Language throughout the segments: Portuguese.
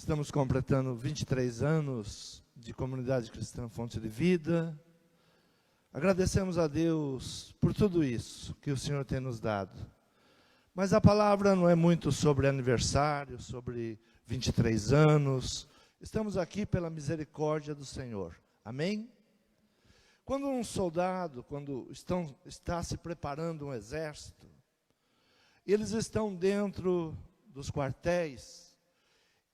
Estamos completando 23 anos de Comunidade Cristã Fonte de Vida. Agradecemos a Deus por tudo isso que o Senhor tem nos dado. Mas a palavra não é muito sobre aniversário, sobre 23 anos. Estamos aqui pela misericórdia do Senhor. Amém? Quando um soldado, está se preparando um exército, eles estão dentro dos quartéis,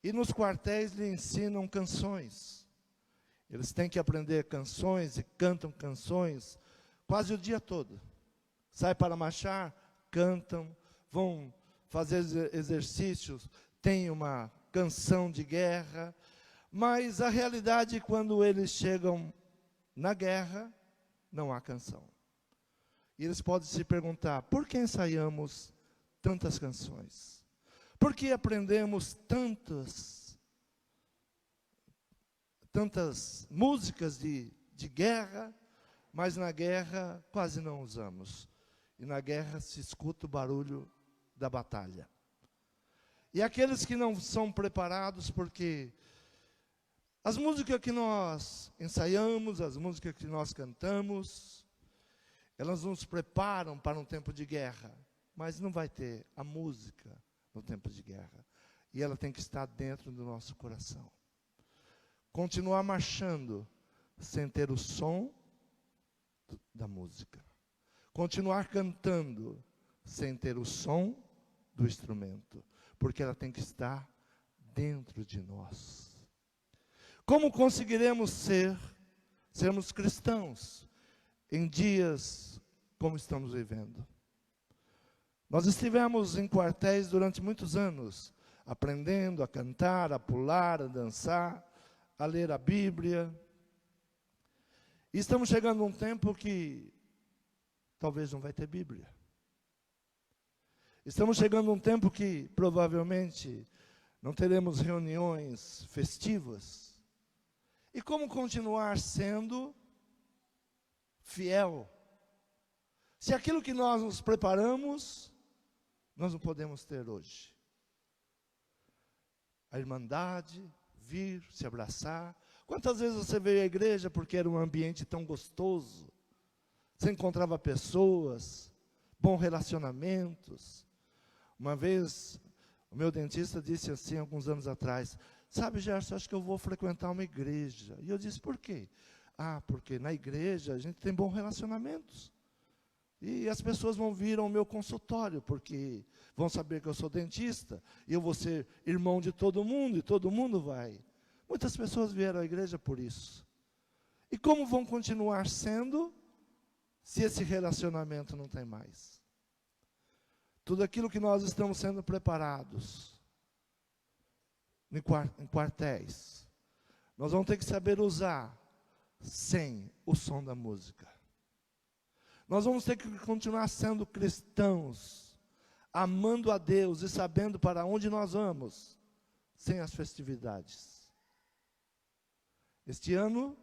e nos quartéis lhe ensinam canções. Eles têm que aprender canções e cantam canções quase o dia todo. Sai para marchar, cantam, vão fazer exercícios, tem uma canção de guerra. Mas a realidade é que quando eles chegam na guerra, não há canção. E eles podem se perguntar, por que ensaiamos tantas canções? Por que aprendemos tantas músicas de guerra, mas na guerra quase não usamos? E na guerra se escuta o barulho da batalha. E aqueles que não são preparados, porque as músicas que nós ensaiamos, as músicas que nós cantamos, elas nos preparam para um tempo de guerra, mas não vai ter a música no tempo de guerra. E ela tem que estar dentro do nosso coração. Continuar marchando sem ter o som da música. Continuar cantando sem ter o som do instrumento, porque ela tem que estar dentro de nós. Como conseguiremos sermos cristãos em dias como estamos vivendo? Nós estivemos em quartéis durante muitos anos, aprendendo a cantar, a pular, a dançar, a ler a Bíblia. E estamos chegando a um tempo que talvez não vai ter Bíblia. Estamos chegando a um tempo que provavelmente não teremos reuniões festivas. E como continuar sendo fiel? Se aquilo que nós nos preparamos, nós não podemos ter hoje. A irmandade, vir, se abraçar. Quantas vezes você veio à igreja porque era um ambiente tão gostoso? Você encontrava pessoas, bons relacionamentos. Uma vez, o meu dentista disse assim, alguns anos atrás, sabe, Gerson, acho que eu vou frequentar uma igreja. E eu disse, por quê? Porque na igreja a gente tem bons relacionamentos. E as pessoas vão vir ao meu consultório, porque vão saber que eu sou dentista, e eu vou ser irmão de todo mundo, e todo mundo vai. Muitas pessoas vieram à igreja por isso. E como vão continuar sendo, se esse relacionamento não tem mais? Tudo aquilo que nós estamos sendo preparados, em quartéis, nós vamos ter que saber usar, sem o som da música. Nós vamos ter que continuar sendo cristãos, amando a Deus e sabendo para onde nós vamos, sem as festividades. Este ano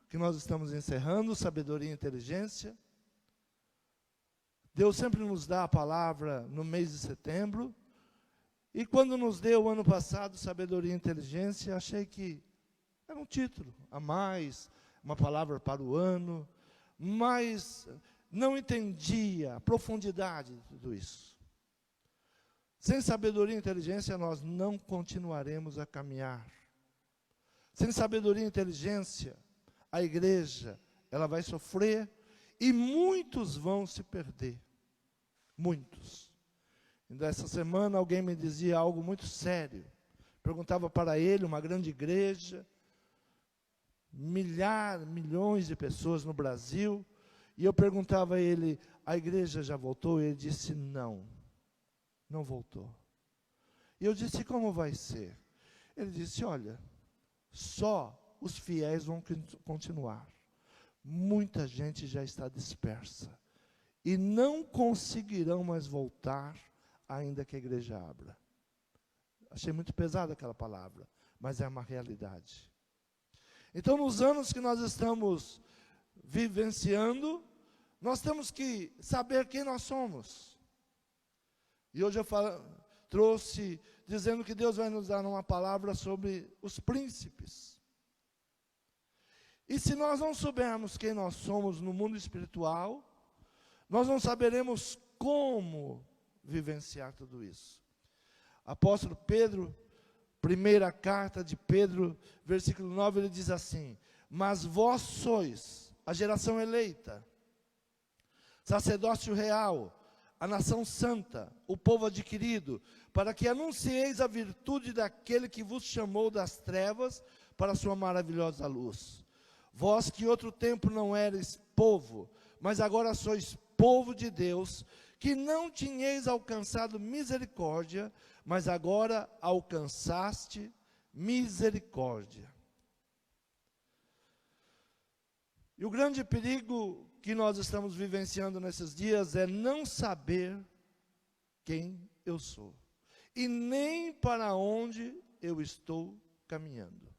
que nós estamos encerrando, sabedoria e inteligência, Deus sempre nos dá a palavra no mês de setembro, e quando nos deu o ano passado, sabedoria e inteligência, achei que era um título a mais, uma palavra para o ano, mas não entendia a profundidade de tudo isso. Sem sabedoria e inteligência, nós não continuaremos a caminhar. Sem sabedoria e inteligência, a igreja, ela vai sofrer e muitos vão se perder. Muitos. Ainda essa semana alguém me dizia algo muito sério. Perguntava para ele, uma grande igreja, milhões de pessoas no Brasil, e eu perguntava a ele, a igreja já voltou? E ele disse, não voltou. E eu disse, como vai ser? Ele disse, olha, só os fiéis vão continuar. Muita gente já está dispersa, e não conseguirão mais voltar, ainda que a igreja abra. Achei muito pesada aquela palavra, mas é uma realidade. Então, nos anos que nós estamos vivenciando, nós temos que saber quem nós somos. E hoje eu trouxe dizendo que Deus vai nos dar uma palavra sobre os príncipes. E se nós não soubermos quem nós somos no mundo espiritual, nós não saberemos como vivenciar tudo isso. Apóstolo Pedro, primeira carta de Pedro, versículo 9, ele diz assim: mas vós sois a geração eleita, sacerdócio real, a nação santa, o povo adquirido, para que anuncieis a virtude daquele que vos chamou das trevas para a sua maravilhosa luz. Vós que outro tempo não erais povo, mas agora sois povo de Deus, que não tinhais alcançado misericórdia, mas agora alcançaste misericórdia. E o grande perigo que nós estamos vivenciando nesses dias é não saber quem eu sou, e nem para onde eu estou caminhando.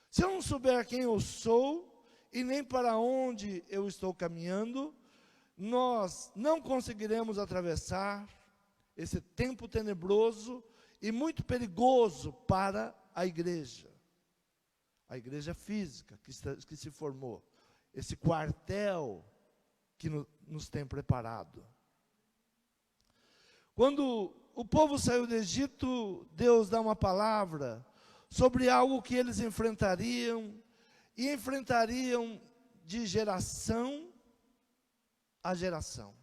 Se eu não souber quem eu sou, e nem para onde eu estou caminhando, nós não conseguiremos atravessar esse tempo tenebroso e muito perigoso para a igreja física que se formou, esse quartel que nos tem preparado. Quando o povo saiu do Egito, Deus dá uma palavra sobre algo que eles enfrentariam, e enfrentariam de geração a geração.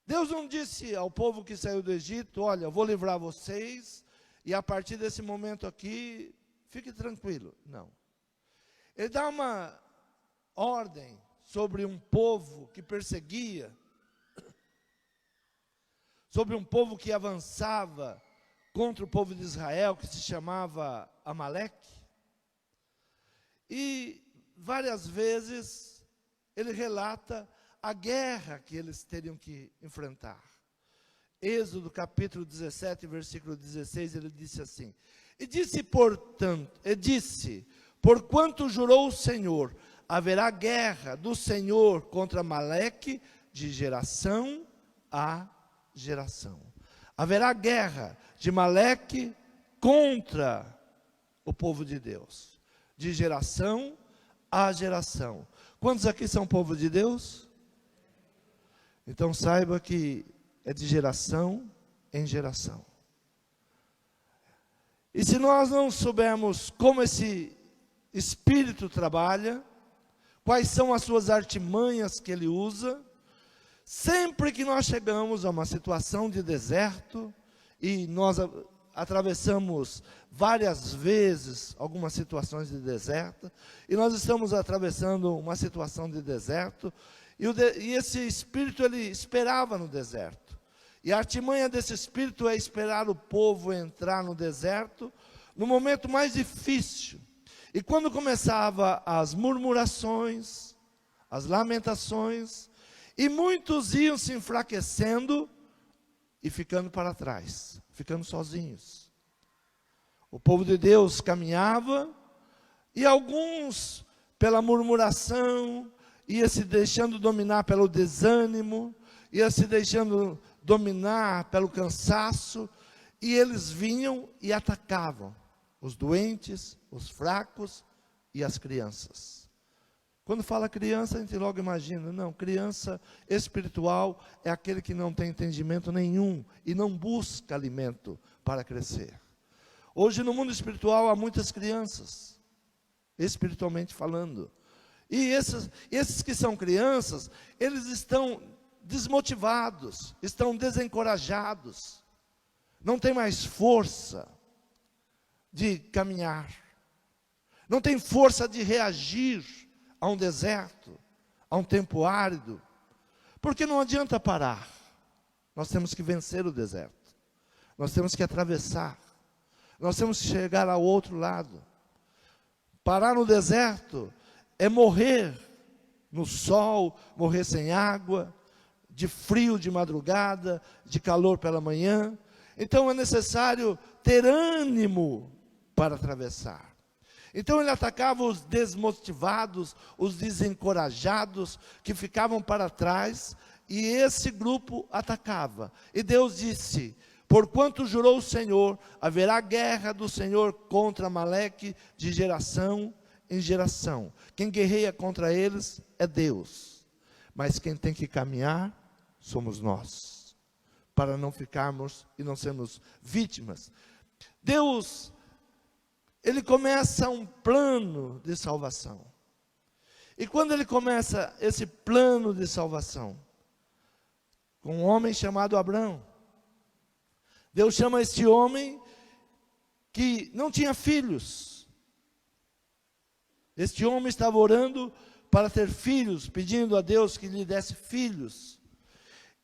Deus não disse ao povo que saiu do Egito: olha, eu vou livrar vocês, e a partir desse momento aqui, fique tranquilo. Não. Ele dá uma ordem sobre um povo que perseguia, sobre um povo que avançava contra o povo de Israel, que se chamava Amaleque. E várias vezes ele relata a guerra que eles teriam que enfrentar. Êxodo capítulo 17, versículo 16, ele disse assim: e disse, porquanto jurou o Senhor, haverá guerra do Senhor contra Amaleque de geração a geração. Haverá guerra de Amaleque contra o povo de Deus, de geração a geração. Quantos aqui são povo de Deus? Então saiba que é de geração em geração. E se nós não soubermos como esse espírito trabalha, quais são as suas artimanhas que ele usa, sempre que nós chegamos a uma situação de deserto, e nós atravessamos várias vezes algumas situações de deserto, e nós estamos atravessando uma situação de deserto, e esse espírito ele esperava no deserto. E a artimanha desse espírito é esperar o povo entrar no deserto, no momento mais difícil. E quando começava as murmurações, as lamentações, e muitos iam se enfraquecendo e ficando para trás, ficando sozinhos. O povo de Deus caminhava, e alguns, pela murmuração, ia se deixando dominar pelo desânimo, ia se deixando dominar pelo cansaço, e eles vinham e atacavam os doentes, os fracos e as crianças. Quando fala criança, a gente logo imagina, não, criança espiritual é aquele que não tem entendimento nenhum e não busca alimento para crescer. Hoje no mundo espiritual há muitas crianças, espiritualmente falando. E esses que são crianças, eles estão desmotivados, estão desencorajados, não tem mais força de caminhar, não tem força de reagir a um deserto, a um tempo árido, porque não adianta parar, nós temos que vencer o deserto, nós temos que atravessar, nós temos que chegar ao outro lado. Parar no deserto é morrer no sol, morrer sem água, de frio de madrugada, de calor pela manhã. Então é necessário ter ânimo para atravessar. Então ele atacava os desmotivados, os desencorajados, que ficavam para trás, e esse grupo atacava. E Deus disse: porquanto jurou o Senhor, haverá guerra do Senhor contra Amaleque de geração em geração. Quem guerreia contra eles é Deus, mas quem tem que caminhar somos nós, para não ficarmos e não sermos vítimas. Deus, Ele começa um plano de salvação. E quando Ele começa esse plano de salvação, com um homem chamado Abrão, Deus chama este homem que não tinha filhos. Este homem estava orando para ter filhos, pedindo a Deus que lhe desse filhos.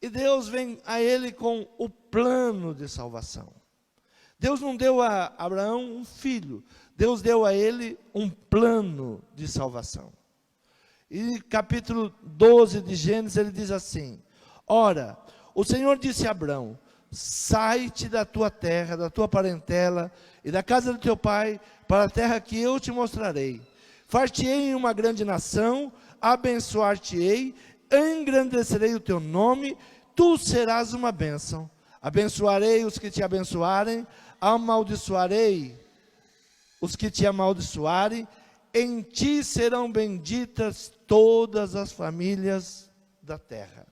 E Deus vem a ele com o plano de salvação. Deus não deu a Abraão um filho, Deus deu a ele um plano de salvação. E capítulo 12 de Gênesis, ele diz assim: ora, o Senhor disse a Abrão: sai-te da tua terra, da tua parentela e da casa do teu pai, para a terra que eu te mostrarei. Far-te-ei em uma grande nação, abençoar-te-ei, engrandecerei o teu nome, tu serás uma bênção. Abençoarei os que te abençoarem, amaldiçoarei os que te amaldiçoarem, em ti serão benditas todas as famílias da terra.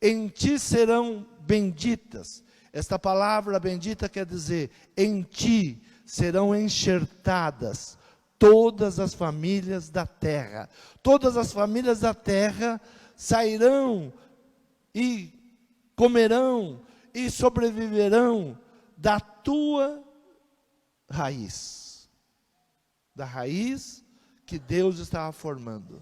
Em ti serão benditas. Esta palavra bendita quer dizer, em ti serão enxertadas todas as famílias da terra. Todas as famílias da terra sairão e comerão e sobreviverão da tua raiz. Da raiz que Deus estava formando.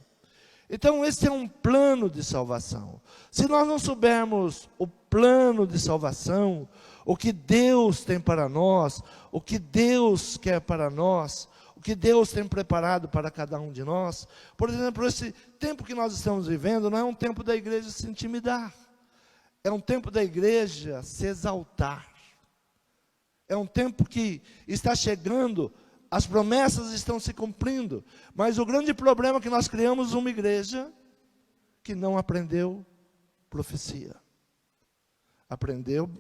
Então esse é um plano de salvação. Se nós não soubermos o plano de salvação, o que Deus tem para nós, o que Deus quer para nós, o que Deus tem preparado para cada um de nós, por exemplo, esse tempo que nós estamos vivendo não é um tempo da igreja se intimidar, é um tempo da igreja se exaltar, é um tempo que está chegando, as promessas estão se cumprindo, mas o grande problema é que nós criamos uma igreja que não aprendeu profecia, aprendeu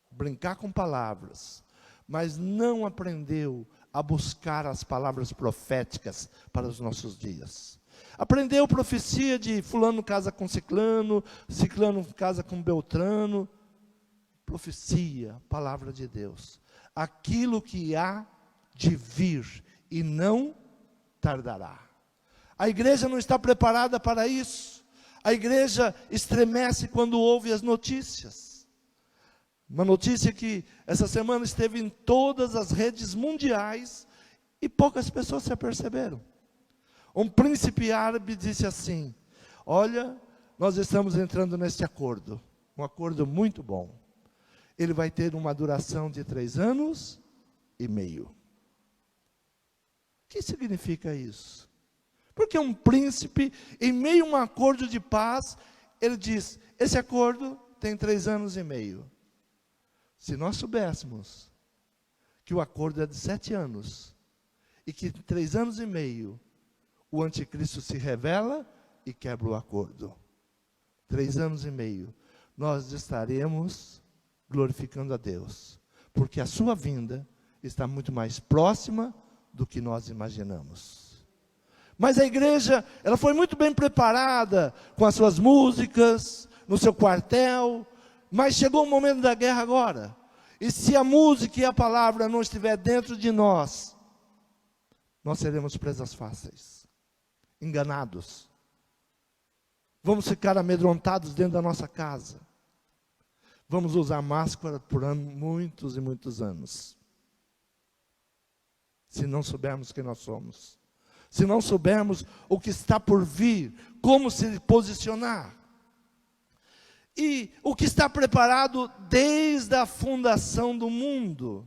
brincar com palavras, mas não aprendeu a buscar as palavras proféticas para os nossos dias. Aprendeu profecia de fulano casa com ciclano, ciclano casa com beltrano. Profecia, palavra de Deus. Aquilo que há de vir e não tardará. A igreja não está preparada para isso. A igreja estremece quando ouve as notícias. Uma notícia que essa semana esteve em todas as redes mundiais e poucas pessoas se aperceberam. Um príncipe árabe disse assim: olha, nós estamos entrando neste acordo, um acordo muito bom. Ele vai ter uma duração de 3 anos e meio. O que significa isso? Porque um príncipe, em meio a um acordo de paz, ele diz, esse acordo tem 3 anos e meio. Se nós soubéssemos que o acordo é de 7 anos, e que em 3 anos e meio, o anticristo se revela e quebra o acordo. 3 anos e meio, nós estaremos glorificando a Deus, porque a sua vinda está muito mais próxima do que nós imaginamos. Mas a igreja, ela foi muito bem preparada, com as suas músicas, no seu quartel, mas chegou o momento da guerra agora. E se a música e a palavra não estiver dentro de nós, nós seremos presas fáceis, enganados. Vamos ficar amedrontados dentro da nossa casa. Vamos usar máscara por muitos e muitos anos. Se não soubermos quem nós somos. Se não soubermos o que está por vir, como se posicionar. E o que está preparado desde a fundação do mundo.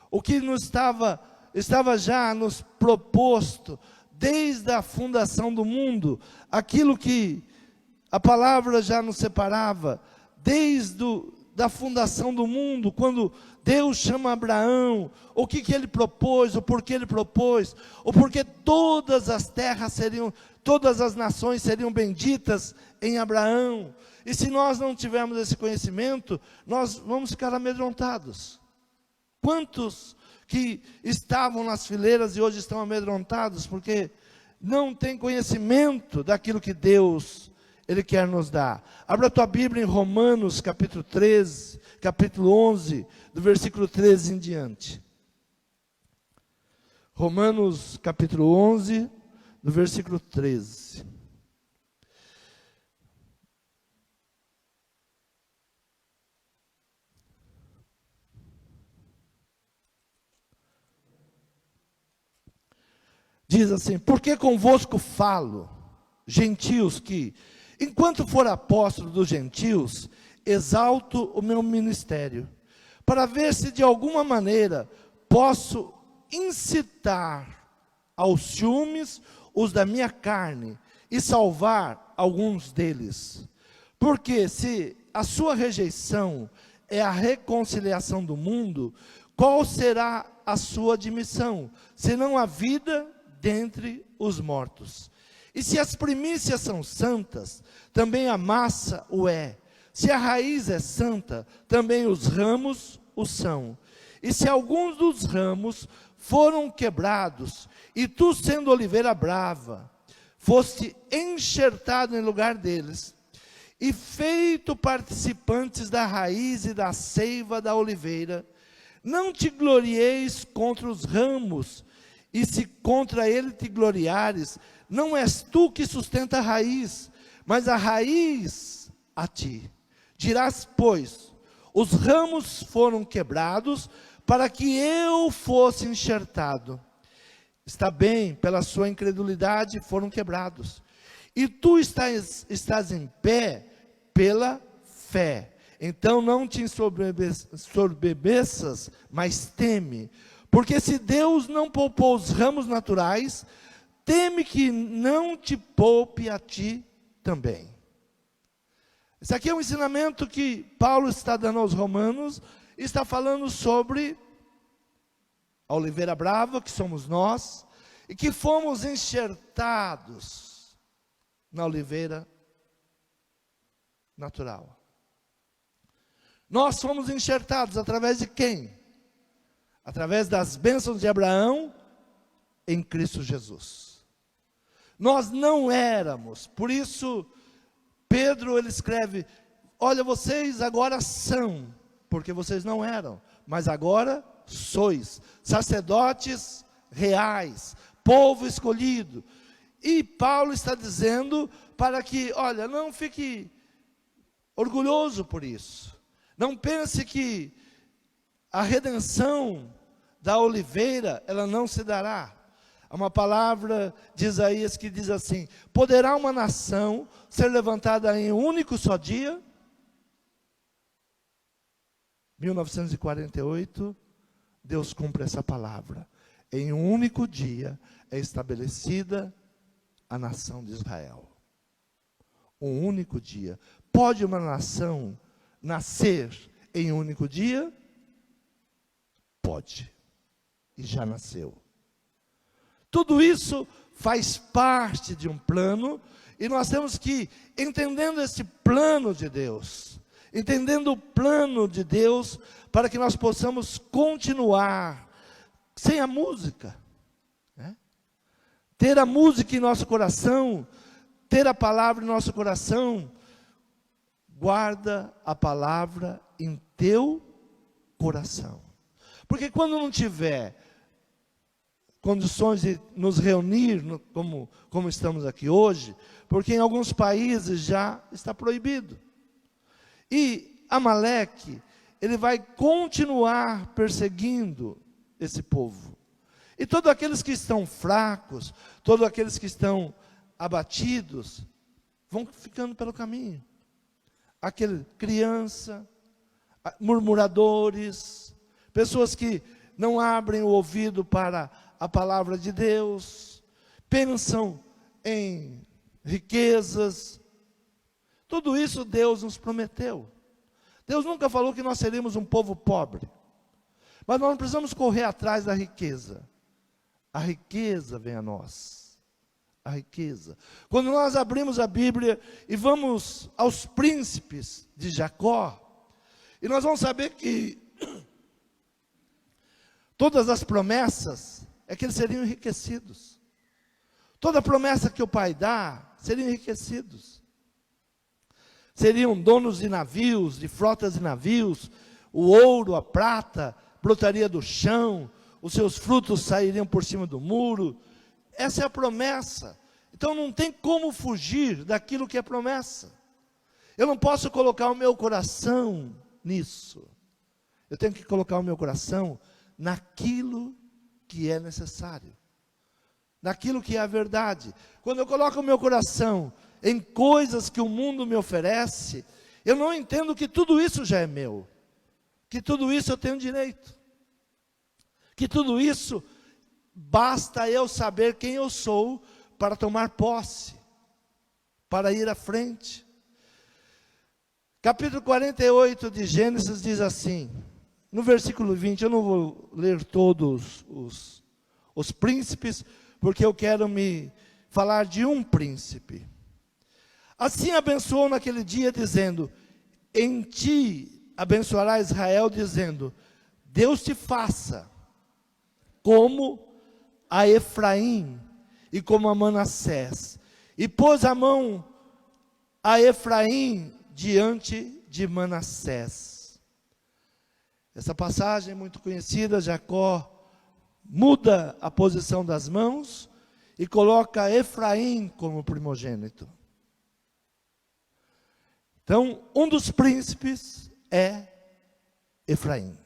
O que estava já nos proposto desde a fundação do mundo. Aquilo que a palavra já nos separava desde da fundação do mundo, quando Deus chama Abraão, o que ele propôs, o porquê ele propôs, o porquê todas as terras seriam, todas as nações seriam benditas em Abraão. E se nós não tivermos esse conhecimento, nós vamos ficar amedrontados. Quantos que estavam nas fileiras e hoje estão amedrontados, porque não têm conhecimento daquilo que Deus, Ele quer nos dar. Abra a tua Bíblia em Romanos capítulo 13, capítulo 11, do versículo 13 em diante. Romanos capítulo 11, do versículo 13. Diz assim: porque convosco falo, gentios, que, enquanto for apóstolo dos gentios, exalto o meu ministério, para ver se de alguma maneira posso incitar aos ciúmes os da minha carne, e salvar alguns deles. Porque se a sua rejeição é a reconciliação do mundo, qual será a sua admissão, senão a vida dentre os mortos? E se as primícias são santas, também a massa o é. Se a raiz é santa, também os ramos o são. E se alguns dos ramos foram quebrados, e tu, sendo oliveira brava, foste enxertado em lugar deles, e feito participantes da raiz e da seiva da oliveira, não te glorieis contra os ramos, e se contra ele te gloriares, não és tu que sustenta a raiz, mas a raiz a ti. Dirás, pois, os ramos foram quebrados, para que eu fosse enxertado. Está bem, pela sua incredulidade foram quebrados. E tu estás em pé pela fé. Então não te ensorbebeças, mas teme. Porque se Deus não poupou os ramos naturais, teme que não te poupe a ti também. Esse aqui é um ensinamento que Paulo está dando aos romanos, e está falando sobre a oliveira brava, que somos nós, e que fomos enxertados na oliveira natural. Nós fomos enxertados através de quem? Através das bênçãos de Abraão em Cristo Jesus. Nós não éramos, por isso Pedro ele escreve: olha, vocês agora são, porque vocês não eram, mas agora sois sacerdotes reais, povo escolhido. E Paulo está dizendo para que, olha, não fique orgulhoso por isso. Não pense que a redenção da oliveira, ela não se dará. Há uma palavra de Isaías que diz assim: poderá uma nação ser levantada em um único só dia? 1948, Deus cumpre essa palavra. Em um único dia é estabelecida a nação de Israel. Um único dia. Pode uma nação nascer em um único dia? Pode. E já nasceu. Tudo isso faz parte de um plano, e nós temos que, entendendo esse plano de Deus, entendendo o plano de Deus, para que nós possamos continuar sem a música, né? Ter a música em nosso coração, ter a palavra em nosso coração. Guarda a palavra em teu coração, porque quando não tiver condições de nos reunir, como estamos aqui hoje, porque em alguns países já está proibido. E Amaleque, ele vai continuar perseguindo esse povo. E todos aqueles que estão fracos, todos aqueles que estão abatidos, vão ficando pelo caminho. Aquele criança, murmuradores, pessoas que não abrem o ouvido para a palavra de Deus, pensam em riquezas. Tudo isso Deus nos prometeu. Deus nunca falou que nós seríamos um povo pobre, mas nós não precisamos correr atrás da riqueza. A riqueza vem a nós. a riqueza. Quando nós abrimos a Bíblia e vamos aos príncipes de Jacó, e nós vamos saber que todas as promessas é que eles seriam enriquecidos. Toda promessa que o pai dá, seriam enriquecidos. Seriam donos de navios, de frotas de navios, o ouro, a prata, brotaria do chão, os seus frutos sairiam por cima do muro. Essa é a promessa. Então não tem como fugir daquilo que é promessa. Eu não posso colocar o meu coração nisso. Eu tenho que colocar o meu coração naquilo que é necessário, naquilo que é a verdade. Quando eu coloco o meu coração em coisas que o mundo me oferece, eu não entendo que tudo isso já é meu, que tudo isso eu tenho direito, que tudo isso basta eu saber quem eu sou para tomar posse, para ir à frente. Capítulo 48 de Gênesis diz assim, no versículo 20, eu não vou ler todos os príncipes, porque eu quero me falar de um príncipe. Assim abençoou naquele dia, dizendo, em ti abençoará Israel, dizendo, Deus te faça como a Efraim e como a Manassés. E pôs a mão a Efraim diante de Manassés. Essa passagem é muito conhecida. Jacó muda a posição das mãos e coloca Efraim como primogênito. Então, um dos príncipes é Efraim.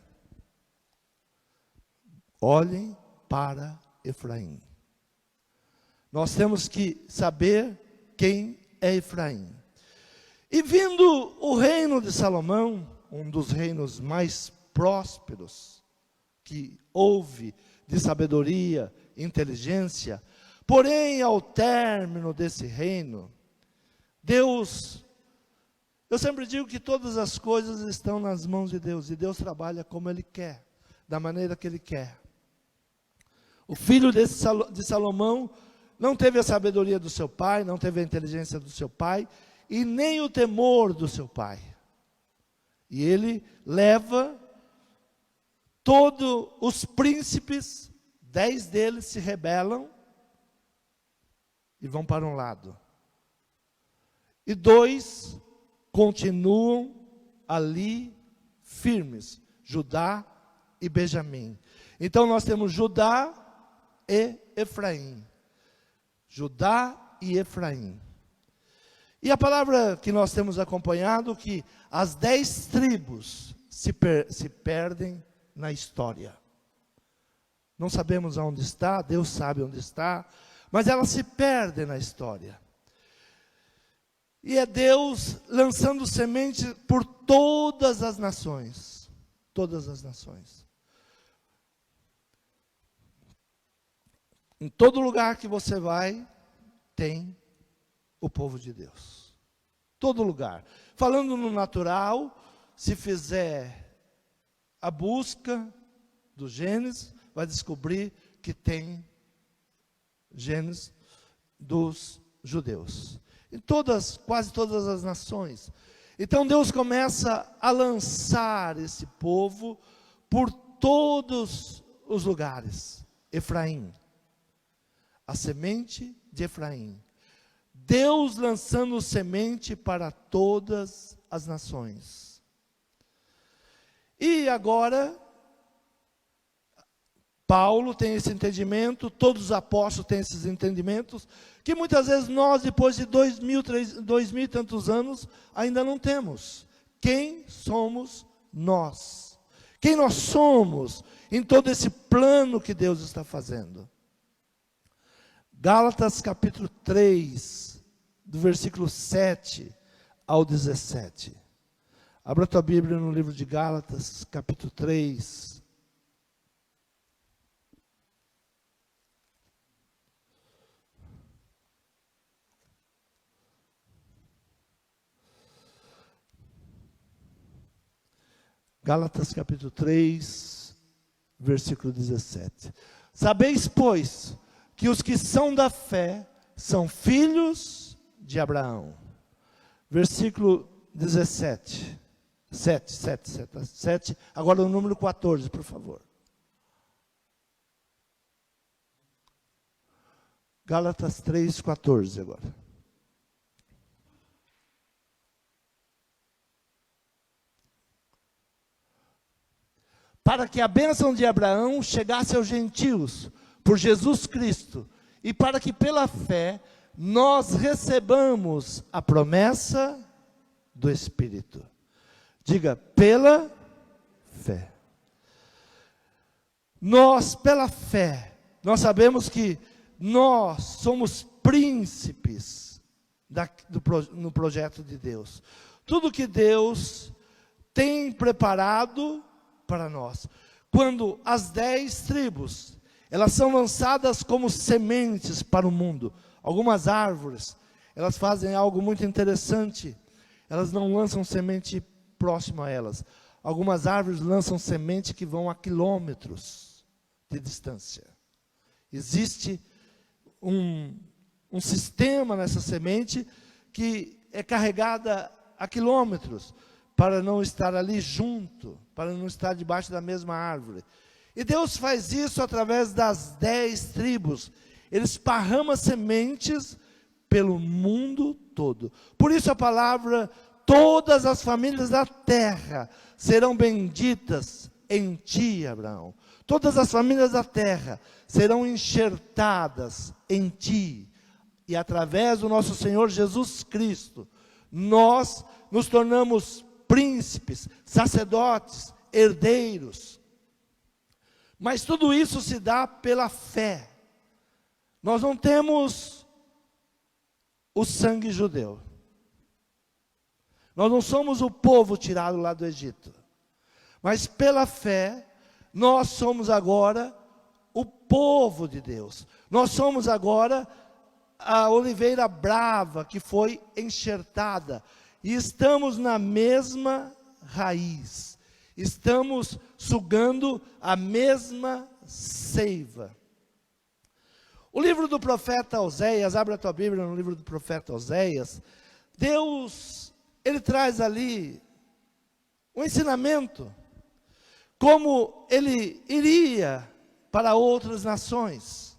Olhem para Efraim. Nós temos que saber quem é Efraim. E vindo o reino de Salomão, um dos reinos mais prósperos que houve de sabedoria, inteligência, porém ao término desse reino, Deus, eu sempre digo que todas as coisas estão nas mãos de Deus, e Deus trabalha como Ele quer, da maneira que Ele quer. O filho de Salomão não teve a sabedoria do seu pai, não teve a inteligência do seu pai, e nem o temor do seu pai. E ele leva todos os príncipes, 10 deles se rebelam e vão para um lado. E 2 continuam ali firmes, Judá e Benjamim. Então nós temos Judá e Efraim. Judá e Efraim. E a palavra que nós temos acompanhado, que as 10 tribos se perdem na história. Não sabemos aonde está, Deus sabe onde está, mas elas se perdem na história. E é Deus lançando semente por todas as nações. Todas as nações. Em todo lugar que você vai, tem o povo de Deus. Todo lugar. Falando no natural, se fizer a busca do Gênesis, vai descobrir que tem Gênesis dos judeus. Em quase todas as nações. Então Deus começa a lançar esse povo por todos os lugares. Efraim. A semente de Efraim. Deus lançando semente para todas as nações. E agora, Paulo tem esse entendimento, todos os apóstolos têm esses entendimentos, que muitas vezes nós, depois de 2000 e tantos anos, ainda não temos. Quem somos nós? Quem nós somos em todo esse plano que Deus está fazendo? Gálatas capítulo 3, do versículo 7 ao 17. Abra tua Bíblia no livro de Gálatas, capítulo 3. Gálatas capítulo 3, versículo 17. Sabeis, pois, que os que são da fé, são filhos de Abraão. Versículo 17. 7. Agora o número 14, por favor. Gálatas 3:14 agora. Para que a bênção de Abraão chegasse aos gentios, por Jesus Cristo, e para que pela fé nós recebamos a promessa do Espírito. Diga, pela fé. Nós, pela fé, nós sabemos que nós somos príncipes no projeto de Deus. Tudo que Deus tem preparado para nós. Quando as 10 tribos, elas são lançadas como sementes para o mundo. Algumas árvores, elas fazem algo muito interessante. Elas não lançam semente próximo a elas. Algumas árvores lançam semente que vão a quilômetros de distância. Existe um sistema nessa semente que é carregada a quilômetros, para não estar ali junto, para não estar debaixo da mesma árvore. E Deus faz isso através das 10 tribos. Ele esparrama sementes pelo mundo todo. Por isso a palavra, todas as famílias da terra serão benditas em ti, Abraão. Todas as famílias da terra serão enxertadas em ti. E através do nosso Senhor Jesus Cristo, nós nos tornamos príncipes, sacerdotes, herdeiros. Mas tudo isso se dá pela fé. Nós não temos o sangue judeu. Nós não somos o povo tirado lá do Egito. Mas pela fé, nós somos agora o povo de Deus. Nós somos agora a oliveira brava que foi enxertada. E estamos na mesma raiz. Estamos sugando a mesma seiva. O livro do profeta Oséias, abre a tua Bíblia no livro do profeta Oséias. Deus, ele traz ali um ensinamento. Como ele iria para outras nações.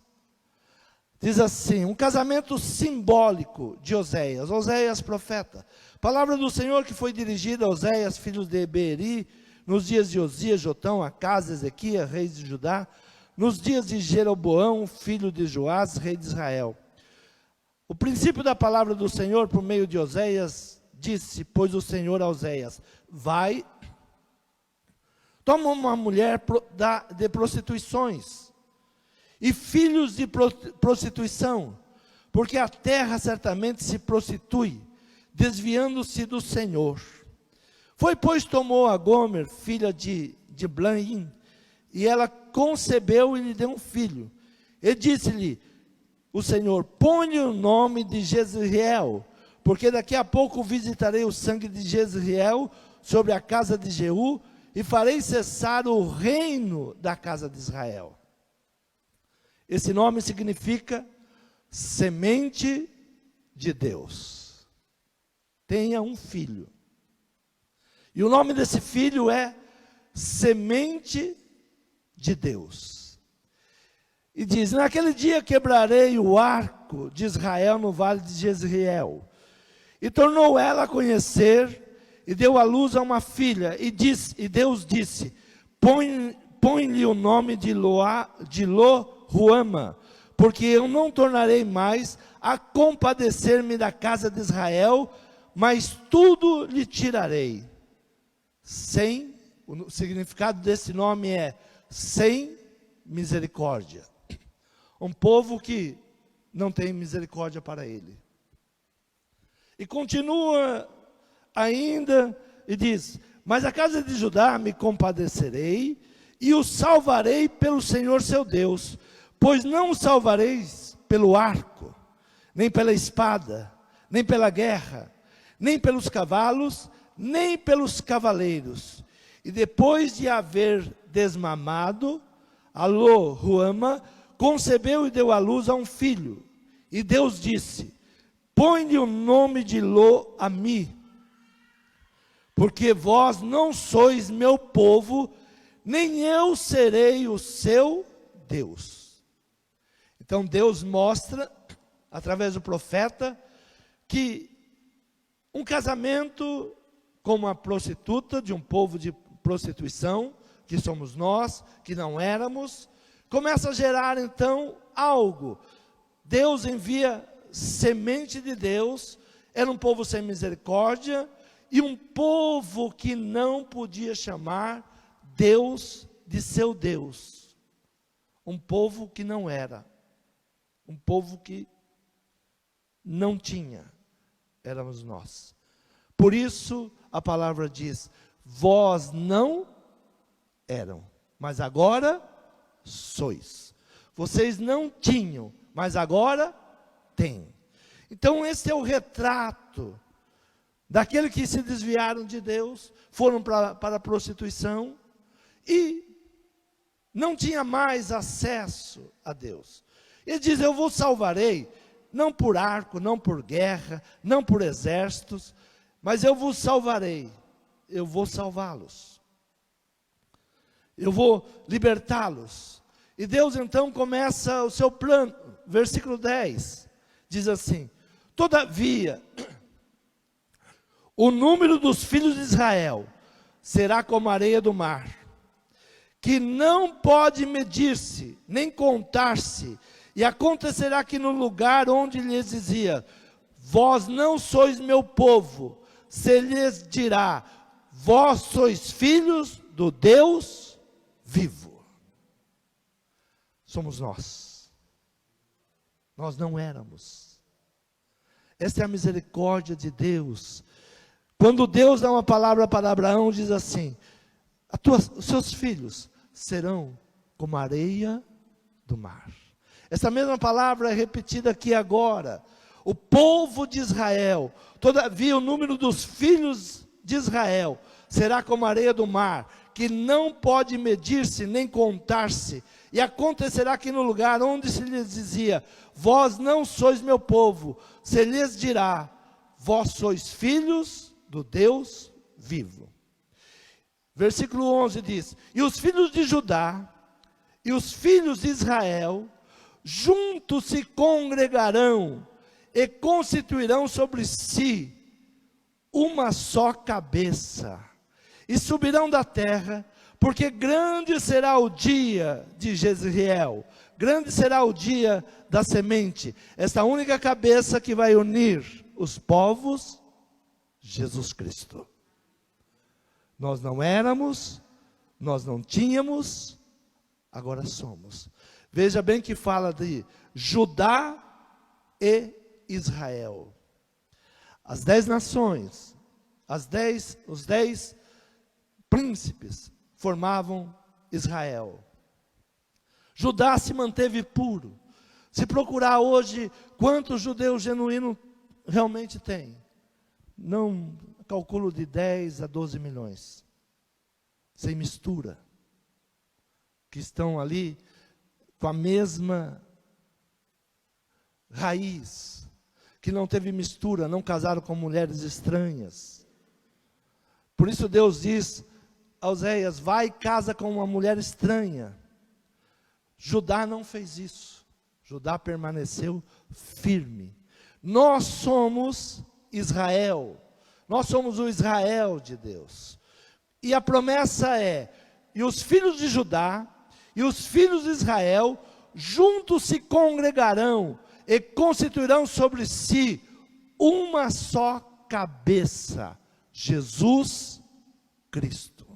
Diz assim, um casamento simbólico de Oséias. Oséias profeta. Palavra do Senhor que foi dirigida a Oséias, filho de Beeri, nos dias de Osias, Jotão, Acás, Ezequias, reis de Judá, nos dias de Jeroboão, filho de Joás, rei de Israel. O princípio da palavra do Senhor, por meio de Oséias, disse, pois o Senhor a Oséias, vai, toma uma mulher de prostituições, e filhos de prostituição, porque a terra certamente se prostitui, desviando-se do Senhor. Foi, pois, tomou a Gomer, filha de Blaim, e ela concebeu e lhe deu um filho. E disse-lhe o Senhor, põe o nome de Jezreel, porque daqui a pouco visitarei o sangue de Jezreel sobre a casa de Jeú, e farei cessar o reino da casa de Israel. Esse nome significa semente de Deus. Tenha um filho. E o nome desse filho é semente de Deus. E diz, naquele dia quebrarei o arco de Israel no vale de Jezreel. E tornou ela a conhecer, e deu à luz a uma filha. E Deus disse, põe-lhe o nome de Lo-Ruama, porque eu não tornarei mais a compadecer-me da casa de Israel, mas tudo lhe tirarei. O significado desse nome é sem misericórdia. Um povo que não tem misericórdia para ele. E continua ainda e diz, mas a casa de Judá me compadecerei e o salvarei pelo Senhor seu Deus, pois não o salvareis pelo arco, nem pela espada, nem pela guerra, nem pelos cavalos, nem pelos cavaleiros. E depois de haver desmamado, Lo-Ruama concebeu e deu à luz a um filho. E Deus disse: põe-lhe o nome de Lo-Ami, porque vós não sois meu povo, nem eu serei o seu Deus. Então Deus mostra, através do profeta, que um casamento com uma prostituta, de um povo de prostituição, que somos nós, que não éramos, começa a gerar então algo. Deus envia semente de Deus, era um povo sem misericórdia, e um povo que não podia chamar Deus de seu Deus. Um povo que não era, um povo que não tinha, éramos nós. Por isso a palavra diz: vós não eram, mas agora sois. Vocês não tinham, mas agora têm. Então esse é o retrato daqueles que se desviaram de Deus, foram para a prostituição e não tinha mais acesso a Deus. Ele diz: eu vos salvarei, não por arco, não por guerra, não por exércitos, mas eu vos salvarei, eu vou salvá-los, eu vou libertá-los. E Deus então começa o seu plano. Versículo 10, diz assim: todavia, o número dos filhos de Israel será como a areia do mar, que não pode medir-se, nem contar-se. E acontecerá que no lugar onde lhes dizia: vós não sois meu povo, se lhes dirá: vós sois filhos do Deus vivo. Somos nós. Nós não éramos. Esta é a misericórdia de Deus. Quando Deus dá uma palavra para Abraão, diz assim: os seus filhos serão como a areia do mar. Essa mesma palavra é repetida aqui agora. O povo de Israel, todavia o número dos filhos de Israel será como a areia do mar, que não pode medir-se nem contar-se. E acontecerá que no lugar onde se lhes dizia: vós não sois meu povo, se lhes dirá: vós sois filhos do Deus vivo. Versículo 11 diz: e os filhos de Judá e os filhos de Israel juntos se congregarão e constituirão sobre si uma só cabeça, e subirão da terra, porque grande será o dia de Jezreel, grande será o dia da semente, esta única cabeça que vai unir os povos, Jesus Cristo. Nós não éramos, nós não tínhamos, agora somos. Veja bem que fala de Judá e Israel. As 10 nações, os 10 príncipes formavam Israel. Judá se manteve puro. Se procurar hoje quantos judeus genuínos realmente tem, não calculo de 10 a 12 milhões, sem mistura, que estão ali com a mesma raiz, que não teve mistura, não casaram com mulheres estranhas. Por isso Deus diz a Oséias: vai e casa com uma mulher estranha. Judá não fez isso. Judá permaneceu firme. Nós somos Israel. Nós somos o Israel de Deus. E a promessa é: e os filhos de Judá e os filhos de Israel juntos se congregarão e constituirão sobre si uma só cabeça, Jesus Cristo.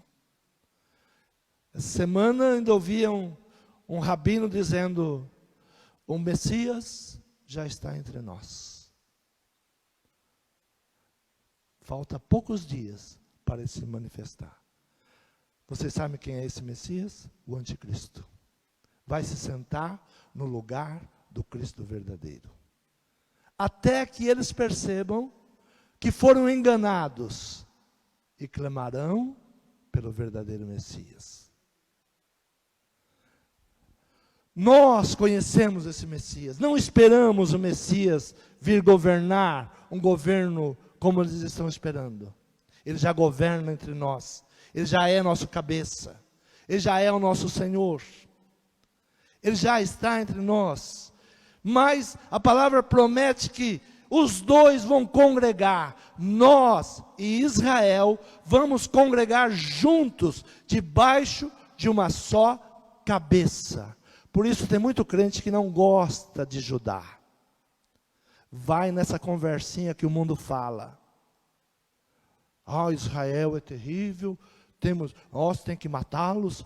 Essa semana ainda ouvia um rabino dizendo: o Messias já está entre nós. Falta poucos dias para ele se manifestar. Vocês sabem quem é esse Messias? O anticristo. Vai se sentar no lugar do Cristo verdadeiro. Até que eles percebam que foram enganados e clamarão pelo verdadeiro Messias. Nós conhecemos esse Messias. Não esperamos o Messias vir governar um governo como eles estão esperando. Ele já governa entre nós. Ele já é nosso cabeça. Ele já é o nosso Senhor. Ele já está entre nós. Mas a palavra promete que os dois vão congregar. Nós e Israel vamos congregar juntos, debaixo de uma só cabeça. Por isso tem muito crente que não gosta de Judá. Vai nessa conversinha que o mundo fala. Israel é terrível, nós temos que matá-los.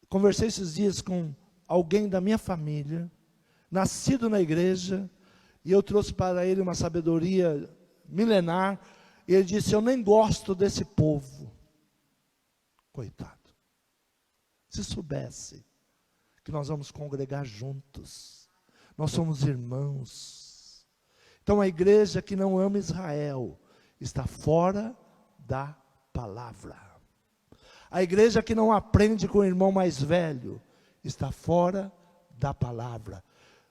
Conversei esses dias com alguém da minha família, nascido na igreja, e eu trouxe para ele uma sabedoria milenar, e ele disse: eu nem gosto desse povo. Coitado. Se soubesse que nós vamos congregar juntos, nós somos irmãos. Então a igreja que não ama Israel está fora da palavra. A igreja que não aprende com o irmão mais velho está fora da palavra.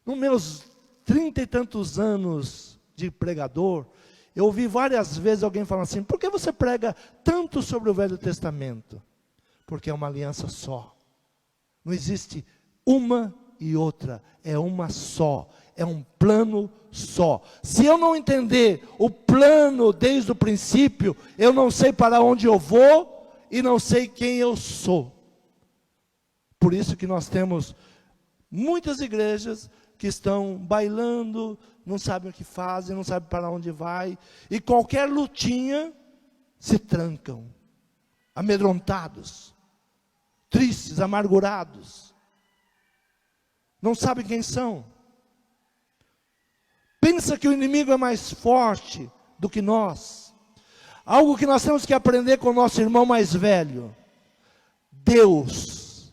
Nos meus 30 e tantos anos de pregador, eu ouvi várias vezes alguém falando assim: por que você prega tanto sobre o Velho Testamento? Porque é uma aliança só. Não existe uma e outra, é uma só, é um plano só. Se eu não entender o plano desde o princípio, eu não sei para onde eu vou e não sei quem eu sou. Por isso que nós temos muitas igrejas que estão bailando, não sabem o que fazem, não sabem para onde vai, e qualquer lutinha se trancam, amedrontados, tristes, amargurados. Não sabem quem são. Pensa que o inimigo é mais forte do que nós. Algo que nós temos que aprender com o nosso irmão mais velho. Deus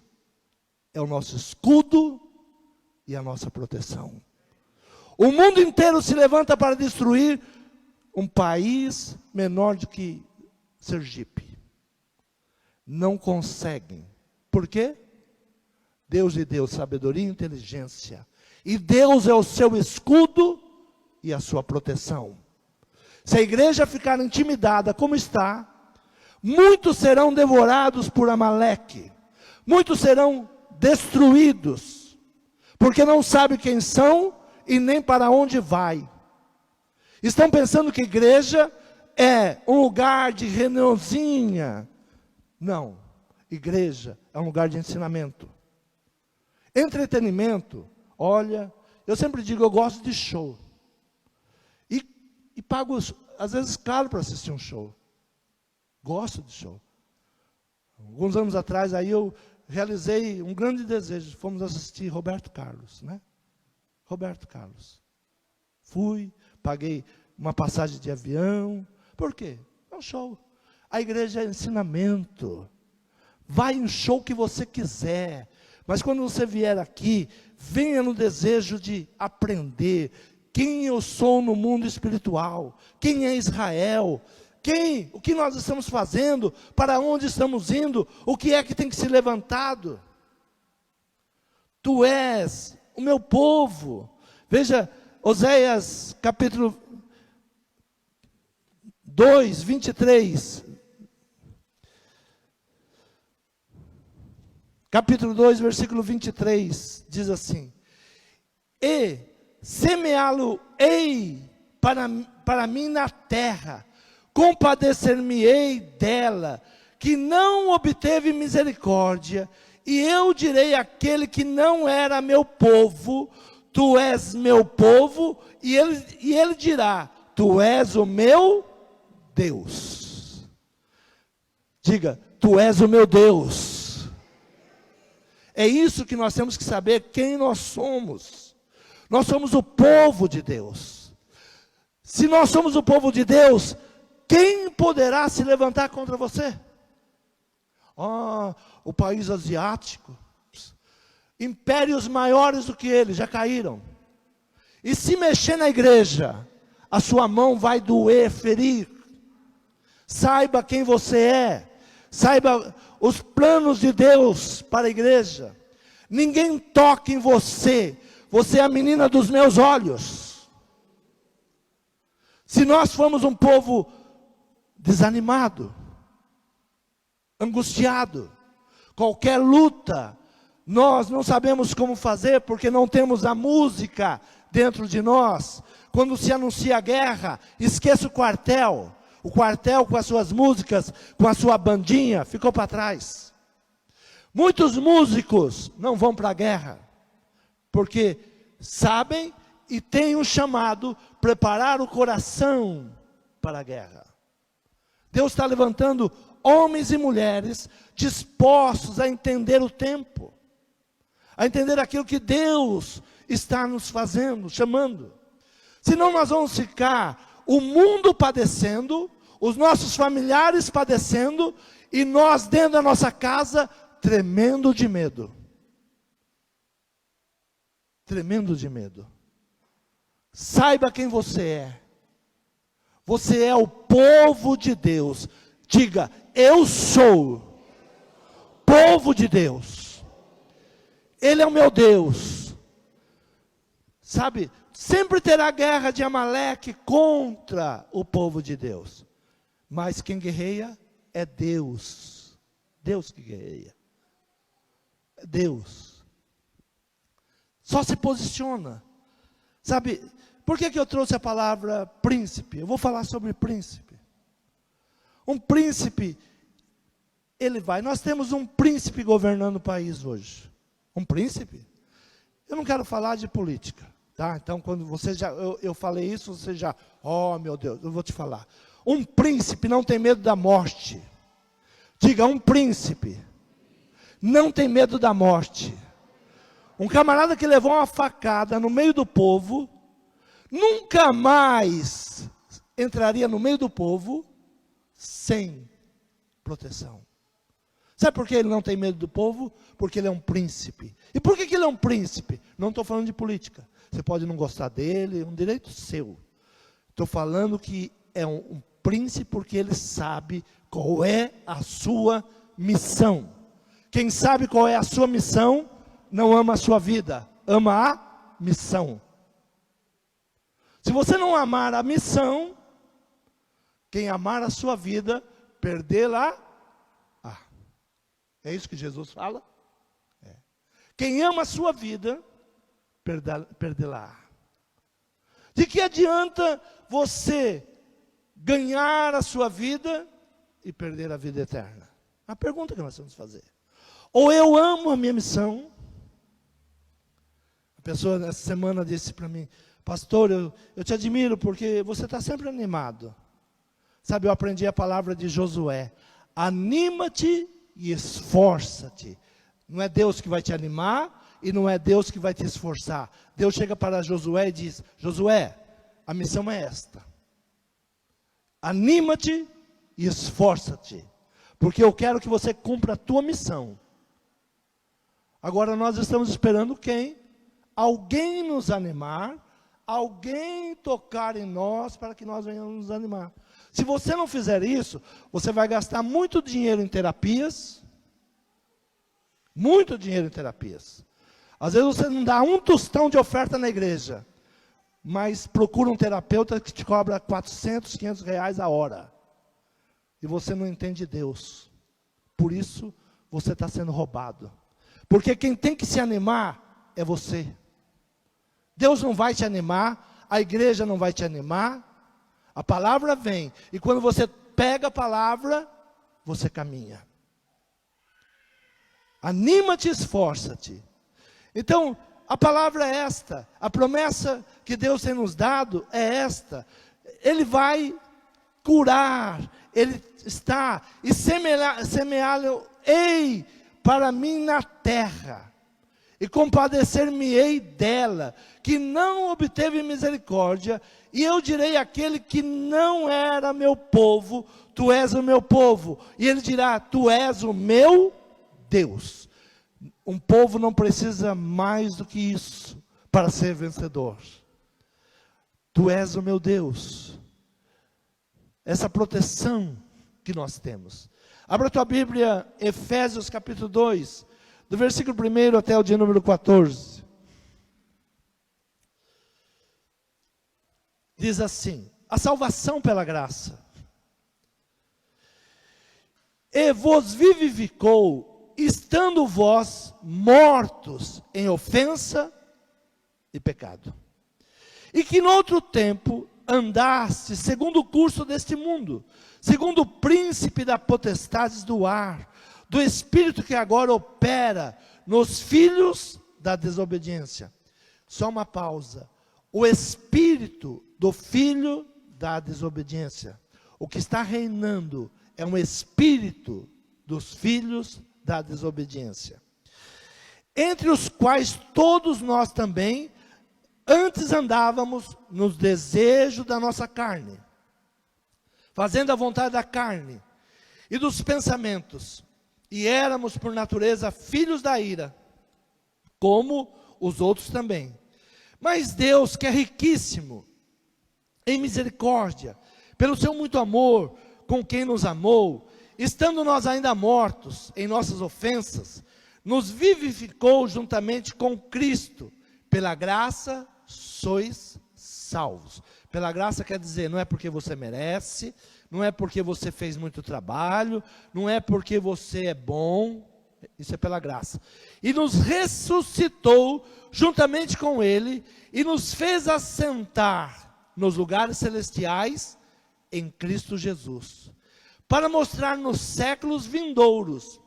é o nosso escudo e a nossa proteção. O mundo inteiro se levanta para destruir um país menor do que Sergipe. Não conseguem. Por quê? Deus lhe deu sabedoria e inteligência. E Deus é o seu escudo e a sua proteção. Se a igreja ficar intimidada como está, muitos serão devorados por Amaleque. Muitos serão destruídos, porque não sabem quem são e nem para onde vai. Estão pensando que igreja é um lugar de reuniãozinha. Não, igreja é um lugar de ensinamento. Entretenimento, olha, eu sempre digo, eu gosto de show. E pago, às vezes, caro para assistir um show. Gosto de show. Alguns anos atrás, aí eu realizei um grande desejo. Fomos assistir Roberto Carlos, né? Roberto Carlos. Fui, paguei uma passagem de avião. Por quê? É um show. A igreja é ensinamento. Vai em show que você quiser. Mas quando você vier aqui, venha no desejo de aprender quem eu sou no mundo espiritual, quem é Israel, o que nós estamos fazendo, para onde estamos indo, o que é que tem que ser levantado. Tu és o meu povo. Veja, Oséias capítulo 2, 23. Capítulo 2, versículo 23, diz assim: e semeá-lo-ei para mim na terra, compadecer-me-ei dela, que não obteve misericórdia, e eu direi àquele que não era meu povo, tu és meu povo, e ele dirá, tu és o meu Deus. Diga, tu és o meu Deus. É isso que nós temos que saber, quem nós somos. Nós somos o povo de Deus. Se nós somos o povo de Deus, quem poderá se levantar contra você? O país asiático, impérios maiores do que ele, já caíram. E se mexer na igreja, a sua mão vai doer, ferir. Saiba quem você é. Saiba os planos de Deus para a igreja. Ninguém toca em você. Você é a menina dos meus olhos. Se nós formos um povo desanimado, angustiado, qualquer luta, nós não sabemos como fazer, porque não temos a música dentro de nós. Quando se anuncia a guerra, esqueça o quartel. O quartel com as suas músicas, com a sua bandinha, ficou para trás. Muitos músicos não vão para a guerra, porque sabem e têm um chamado, preparar o coração para a guerra. Deus está levantando homens e mulheres dispostos a entender o tempo, a entender aquilo que Deus está nos fazendo, chamando. Senão nós vamos ficar o mundo padecendo, os nossos familiares padecendo, e nós dentro da nossa casa tremendo de medo. Tremendo de medo. Saiba quem você é. Você é o povo de Deus. Diga, eu sou povo de Deus. Ele é o meu Deus. Sabe, sempre terá guerra de Amaleque contra o povo de Deus. Mas quem guerreia é Deus. Deus que guerreia. É Deus. Só se posiciona. Sabe, por que eu trouxe a palavra príncipe? Eu vou falar sobre príncipe. Um príncipe, ele vai. Nós temos um príncipe governando o país hoje. Um príncipe? Eu não quero falar de política, tá? Então, quando você eu falei isso, você já, oh meu Deus, eu vou te falar. Um príncipe não tem medo da morte. Diga, um príncipe não tem medo da morte. Um camarada que levou uma facada no meio do povo, nunca mais entraria no meio do povo sem proteção. Sabe por que ele não tem medo do povo? Porque ele é um príncipe. E por que ele é um príncipe? Não estou falando de política. Você pode não gostar dele, é um direito seu. Estou falando que é um príncipe porque ele sabe qual é a sua missão. Quem sabe qual é a sua missão, não ama a sua vida, ama a missão. Se você não amar a missão, quem amar a sua vida, perdê-la. É isso que Jesus fala? É. Quem ama a sua vida, perdê-la. De que adianta você ganhar a sua vida e perder a vida eterna? A pergunta que nós temos que fazer. Ou eu amo a minha missão. A pessoa nessa semana disse para mim, pastor, eu te admiro porque você está sempre animado. Sabe, eu aprendi a palavra de Josué. Anima-te e esforça-te. Não é Deus que vai te animar e não é Deus que vai te esforçar. Deus chega para Josué e diz, Josué, a missão é esta. Anima-te e esforça-te. Porque eu quero que você cumpra a tua missão. Agora nós estamos esperando quem? Alguém nos animar, alguém tocar em nós para que nós venhamos nos animar. Se você não fizer isso, você vai gastar muito dinheiro em terapias. Muito dinheiro em terapias. Às vezes você não dá um tostão de oferta na igreja, mas procura um terapeuta que te cobra 400, 500 reais a hora. E você não entende Deus. Por isso, você está sendo roubado. Porque quem tem que se animar é você. Deus não vai te animar, a igreja não vai te animar. A palavra vem, e quando você pega a palavra, você caminha. Anima-te, esforça-te. Então, a palavra é esta, a promessa que Deus tem nos dado é esta. Ele vai curar, Ele está, e semeá-lo-ei para mim na terra, e compadecer-me-ei dela, que não obteve misericórdia, e eu direi àquele que não era meu povo, tu és o meu povo, e ele dirá, tu és o meu Deus. Um povo não precisa mais do que isso, para ser vencedor. Tu és o meu Deus. Essa proteção que nós temos. Abra tua Bíblia, Efésios capítulo 2, do versículo 1 até o dia número 14. Diz assim: a salvação pela graça. E vos vivificou, estando vós mortos em ofensa e pecado. E que noutro tempo andaste segundo o curso deste mundo, segundo o príncipe da potestade do ar, do espírito que agora opera nos filhos da desobediência. Só uma pausa. O espírito do filho da desobediência. O que está reinando é um espírito dos filhos da desobediência. Entre os quais todos nós também antes andávamos nos desejos da nossa carne, fazendo a vontade da carne e dos pensamentos, e éramos por natureza filhos da ira, como os outros também. Mas Deus, que é riquíssimo em misericórdia, pelo seu muito amor com quem nos amou, estando nós ainda mortos em nossas ofensas, nos vivificou juntamente com Cristo. Pela graça sois salvos. Pela graça quer dizer, não é porque você merece, não é porque você fez muito trabalho, não é porque você é bom, isso é pela graça. E nos ressuscitou juntamente com Ele, e nos fez assentar nos lugares celestiais em Cristo Jesus, para mostrar nos séculos vindouros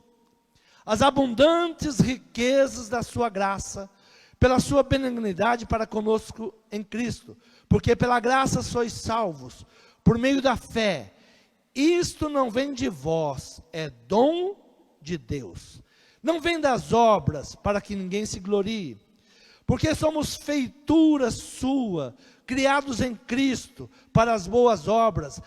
as abundantes riquezas da sua graça, pela sua benignidade para conosco em Cristo, porque pela graça sois salvos, por meio da fé. Isto não vem de vós, é dom de Deus. Não vem das obras, para que ninguém se glorie, porque somos feitura sua, criados em Cristo, para as boas obras,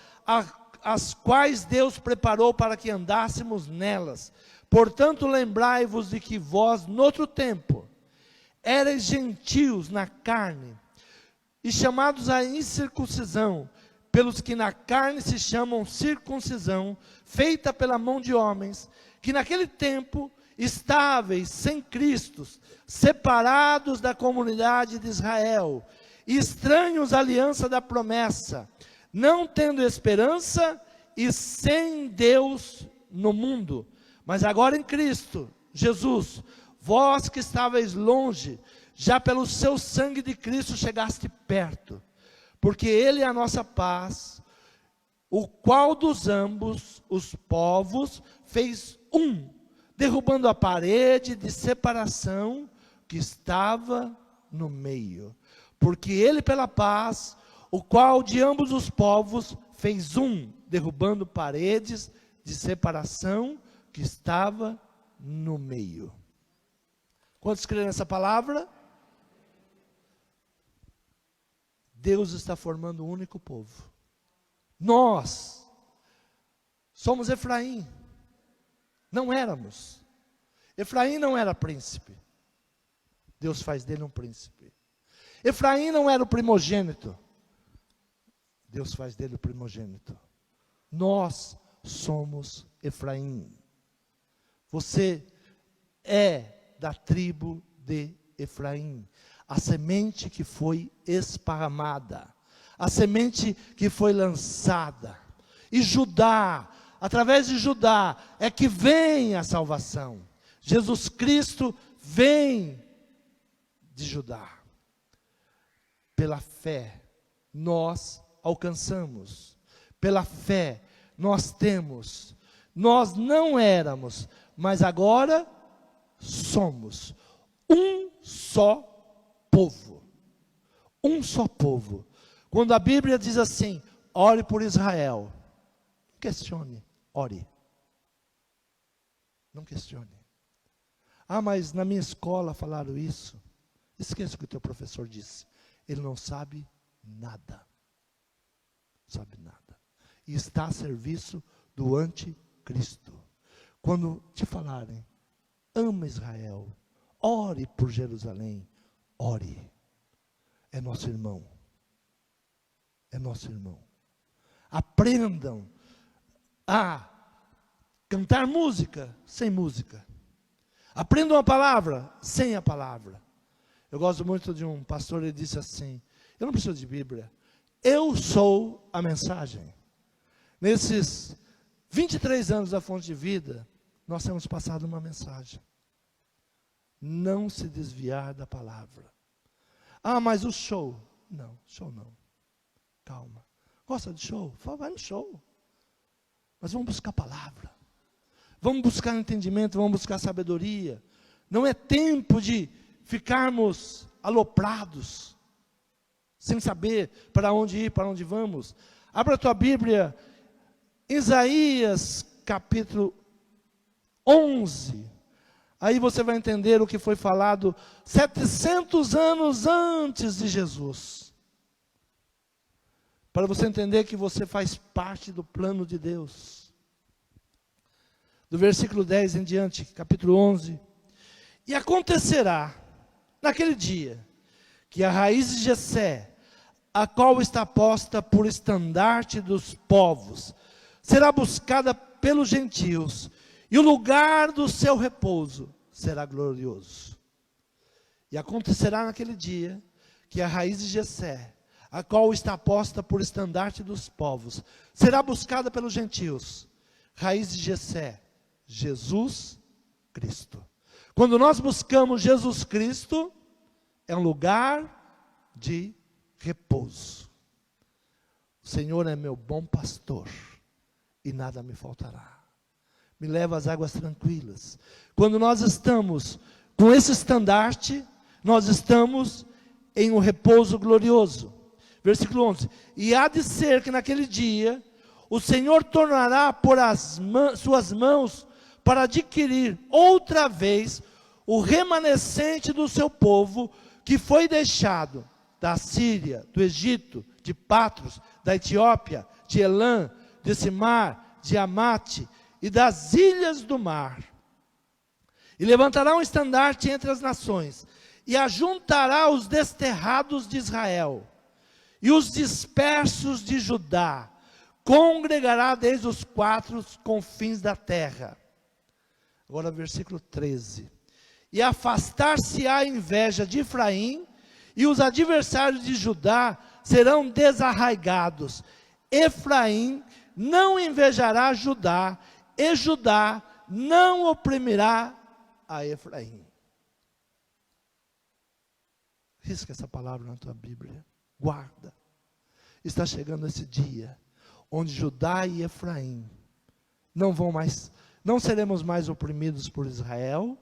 as quais Deus preparou para que andássemos nelas. Portanto, lembrai-vos de que vós, noutro tempo, erais gentios na carne, e chamados à incircuncisão, pelos que na carne se chamam circuncisão, feita pela mão de homens, que naquele tempo estáveis sem Cristo, separados da comunidade de Israel, estranhos à aliança da promessa, não tendo esperança e sem Deus no mundo. Mas agora em Cristo Jesus, vós que estavais longe, já pelo seu sangue de Cristo chegaste perto, porque Ele é a nossa paz, o qual dos ambos os povos fez um, derrubando a parede de separação que estava no meio. Porque Ele pela paz, o qual de ambos os povos fez um, derrubando paredes de separação que estava no meio. Quantos creem nessa palavra? Deus está formando um único povo. Nós somos Efraim. Não éramos. Efraim não era príncipe. Deus faz dele um príncipe. Efraim não era o primogênito. Deus faz dele o primogênito. Nós somos Efraim. Você é da tribo de Efraim. A semente que foi esparramada. A semente que foi lançada. E Judá, através de Judá, é que vem a salvação. Jesus Cristo vem de Judá. Pela fé, nós alcançamos. Pela fé, nós temos. Nós não éramos, mas agora somos um só povo. Um só povo. Quando a Bíblia diz assim, ore por Israel, não questione, ore. Não questione. Ah, mas na minha escola falaram isso. Esqueça o que o teu professor disse. Ele não sabe nada. Não sabe nada. E está a serviço do anticristo. Quando te falarem, ama Israel, ore por Jerusalém, ore. É nosso irmão. É nosso irmão. Aprendam a cantar música sem música. Aprendam a palavra sem a palavra. Eu gosto muito de um pastor, ele disse assim, eu não preciso de Bíblia, eu sou a mensagem. Nesses 23 anos da Fonte de Vida, nós temos passado uma mensagem. Não se desviar da palavra. Ah, mas o show. Não, show não. Calma. Gosta de show? Vai no show. Mas vamos buscar a palavra. Vamos buscar entendimento, vamos buscar sabedoria. Não é tempo de ficarmos aloprados, sem saber para onde ir, para onde vamos. Abra a tua Bíblia, Isaías capítulo 11. Aí você vai entender o que foi falado 700 anos antes de Jesus. Para você entender que você faz parte do plano de Deus. Do versículo 10 em diante, capítulo 11. E acontecerá, naquele dia, que a raiz de Jessé, a qual está posta por estandarte dos povos, será buscada pelos gentios, e o lugar do seu repouso será glorioso. E acontecerá naquele dia, que a raiz de Jessé, a qual está posta por estandarte dos povos, será buscada pelos gentios. Raiz de Jessé, Jesus Cristo. Quando nós buscamos Jesus Cristo, é um lugar de repouso. O Senhor é meu bom pastor, e nada me faltará. Me leva às águas tranquilas. Quando nós estamos com esse estandarte, nós estamos em um repouso glorioso. Versículo 11. E há de ser que naquele dia, o Senhor tornará por suas mãos para adquirir outra vez o remanescente do seu povo, que foi deixado da Síria, do Egito, de Patros, da Etiópia, de Elã, de Simar, de Amate e das ilhas do mar. E levantará um estandarte entre as nações, e ajuntará os desterrados de Israel, e os dispersos de Judá, congregará desde os quatro confins da terra. Agora versículo 13. E afastar-se-á a inveja de Efraim, e os adversários de Judá serão desarraigados. Efraim não invejará Judá, e Judá não oprimirá a Efraim. Risca essa palavra na tua Bíblia. Guarda. Está chegando esse dia, onde Judá e Efraim não seremos mais oprimidos por Israel,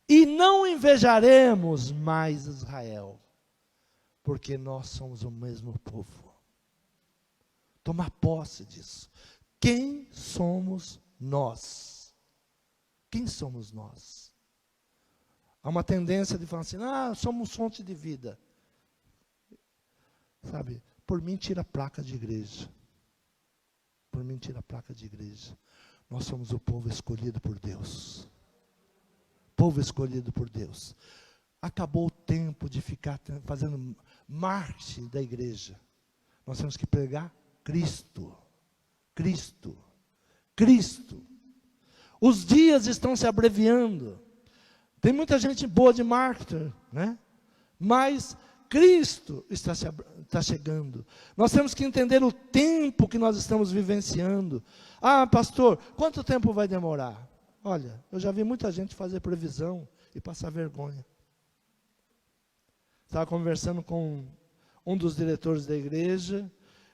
e não invejaremos mais Israel, porque nós somos o mesmo povo. Tomar posse disso. Quem somos nós? Quem somos nós? Há uma tendência de falar assim, somos fonte de vida. Sabe, por mim tira a placa de igreja. Por mim tira a placa de igreja. Nós somos o povo escolhido por Deus. Povo escolhido por Deus. Acabou o tempo de ficar fazendo marche da igreja. Nós temos que pregar Cristo. Cristo. Cristo. Os dias estão se abreviando. Tem muita gente boa de marketing, né? Mas Cristo está chegando. Nós temos que entender o tempo que nós estamos vivenciando. Ah, pastor, quanto tempo vai demorar? Olha, eu já vi muita gente fazer previsão e passar vergonha. Estava conversando com um dos diretores da igreja,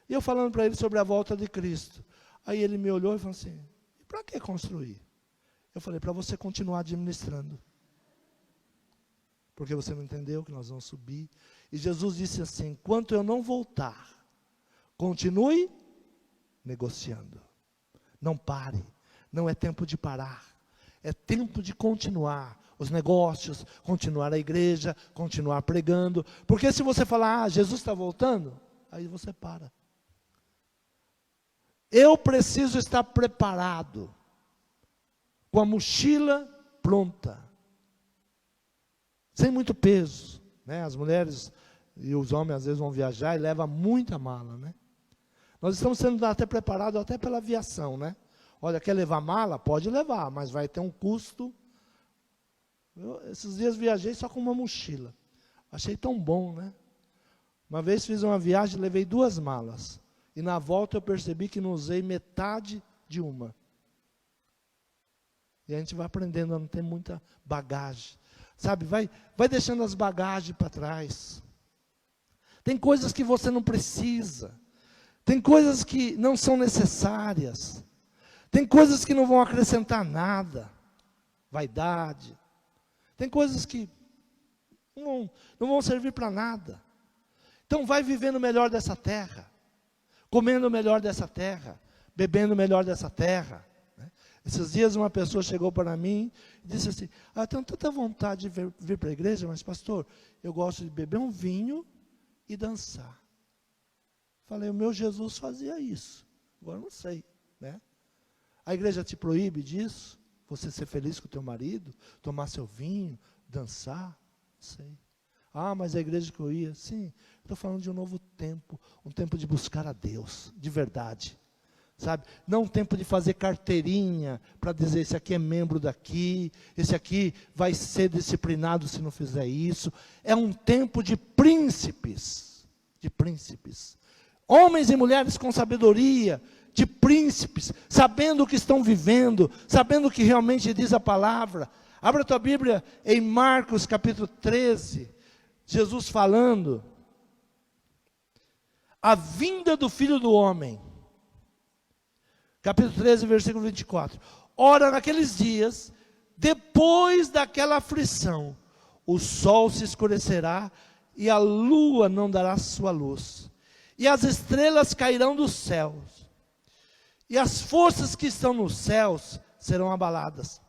e eu falando para ele sobre a volta de Cristo. Aí ele me olhou e falou assim, para que construir? Eu falei, para você continuar administrando. Porque você não entendeu que nós vamos subir. E Jesus disse assim, enquanto eu não voltar, continue negociando. Não pare, não é tempo de parar. É tempo de continuar os negócios, continuar a igreja, continuar pregando. Porque se você falar, Jesus está voltando, aí você para. Eu preciso estar preparado, com a mochila pronta, sem muito peso, né? As mulheres e os homens às vezes vão viajar e levam muita mala, né? Nós estamos sendo até preparados até pela aviação, né? Olha, quer levar mala? Pode levar, mas vai ter um custo Esses dias viajei só com uma mochila. Achei tão bom, né? Uma vez fiz uma viagem, levei 2 malas. E na volta eu percebi que não usei metade de uma. E a gente vai aprendendo a não ter muita bagagem. Sabe, vai deixando as bagagens para trás. Tem coisas que você não precisa. Tem coisas que não são necessárias. Tem coisas que não vão acrescentar nada. Vaidade. Tem coisas que não vão servir para nada. Então vai vivendo o melhor dessa terra. Comendo o melhor dessa terra. Bebendo o melhor dessa terra. Esses dias uma pessoa chegou para mim e disse assim, eu tenho tanta vontade de vir para a igreja, mas pastor, eu gosto de beber um vinho e dançar. Falei, o meu Jesus fazia isso. Agora não sei, né? A igreja te proíbe disso? Você ser feliz com o teu marido? Tomar seu vinho? Dançar? Não sei. Ah, mas a igreja que eu ia? Sim, estou falando de um novo tempo. Um tempo de buscar a Deus, de verdade. Sabe? Não um tempo de fazer carteirinha para dizer esse aqui é membro daqui, esse aqui vai ser disciplinado se não fizer isso. É um tempo de príncipes, homens e mulheres com sabedoria, de príncipes, sabendo o que estão vivendo, sabendo o que realmente diz a palavra. Abra a tua Bíblia em Marcos capítulo 13, Jesus falando, a vinda do Filho do Homem. Capítulo 13, versículo 24. Ora, naqueles dias, depois daquela aflição, o sol se escurecerá e a lua não dará sua luz. E as estrelas cairão dos céus. E as forças que estão nos céus serão abaladas.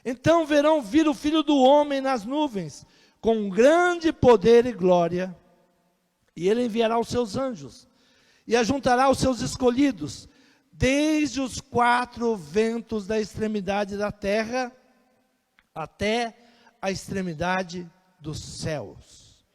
Então verão vir o Filho do Homem nas nuvens, com grande poder e glória. E ele enviará os seus anjos, e ajuntará os seus escolhidos, desde os 4 ventos da extremidade da terra, até a extremidade dos céus.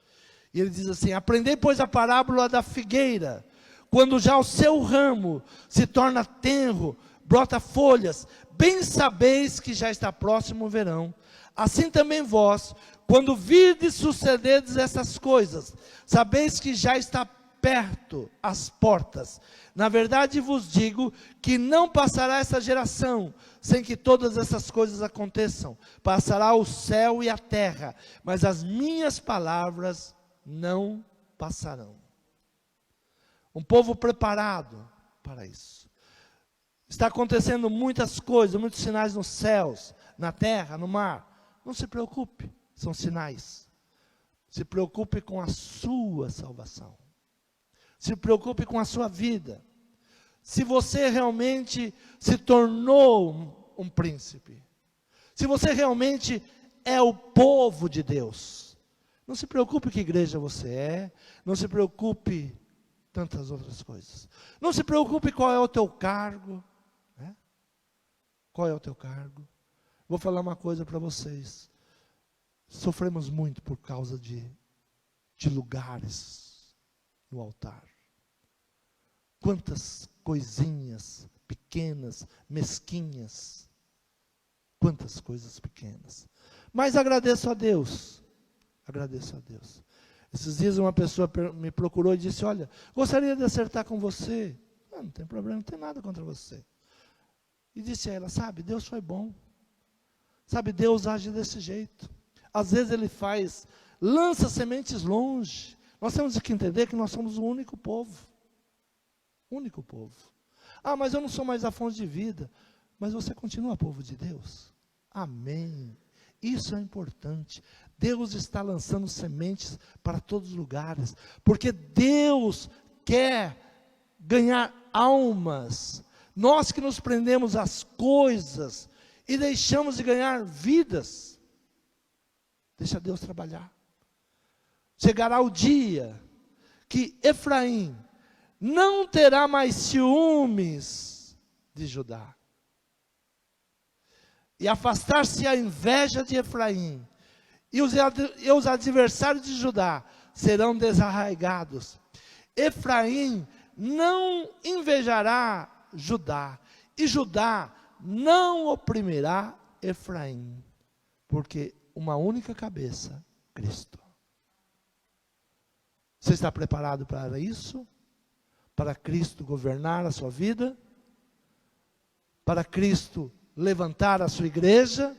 E ele diz assim, aprendei pois a parábola da figueira, quando já o seu ramo se torna tenro, brota folhas, bem sabeis que já está próximo o verão. Assim também vós, quando virdes sucederdes essas coisas, sabeis que já está perto as portas. Na verdade vos digo que não passará essa geração sem que todas essas coisas aconteçam. Passará o céu e a terra, mas as minhas palavras não passarão. Um povo preparado para isso. Está acontecendo muitas coisas, muitos sinais nos céus, na terra, no mar. Não se preocupe, são sinais. Se preocupe com a sua salvação. Se preocupe com a sua vida. Se você realmente se tornou um príncipe. Se você realmente é o povo de Deus. Não se preocupe que igreja você é. Não se preocupe tantas outras coisas. Não se preocupe qual é o teu cargo. Né? Qual é o teu cargo? Vou falar uma coisa para vocês. Sofremos muito por causa de lugares no altar. Quantas coisinhas pequenas, mesquinhas. Quantas coisas pequenas. Mas agradeço a Deus. Agradeço a Deus. Esses dias uma pessoa me procurou e disse, olha, gostaria de acertar com você. Não tem problema, não tem nada contra você. E disse a ela, sabe, Deus foi bom. Sabe, Deus age desse jeito. Às vezes Ele lança sementes longe. Nós temos que entender que nós somos o único povo. Único povo. Ah, mas eu não sou mais a fonte de vida. Mas você continua povo de Deus. Amém. Isso é importante. Deus está lançando sementes para todos os lugares. Porque Deus quer ganhar almas. Nós que nos prendemos às coisas e deixamos de ganhar vidas. Deixa Deus trabalhar. Chegará o dia que Efraim não terá mais ciúmes de Judá. E afastar-se a inveja de Efraim. E os adversários de Judá serão desarraigados. Efraim não invejará Judá. E Judá não oprimirá Efraim. Porque uma única cabeça, Cristo. Você está preparado para isso? Para Cristo governar a sua vida? Para Cristo levantar a sua igreja?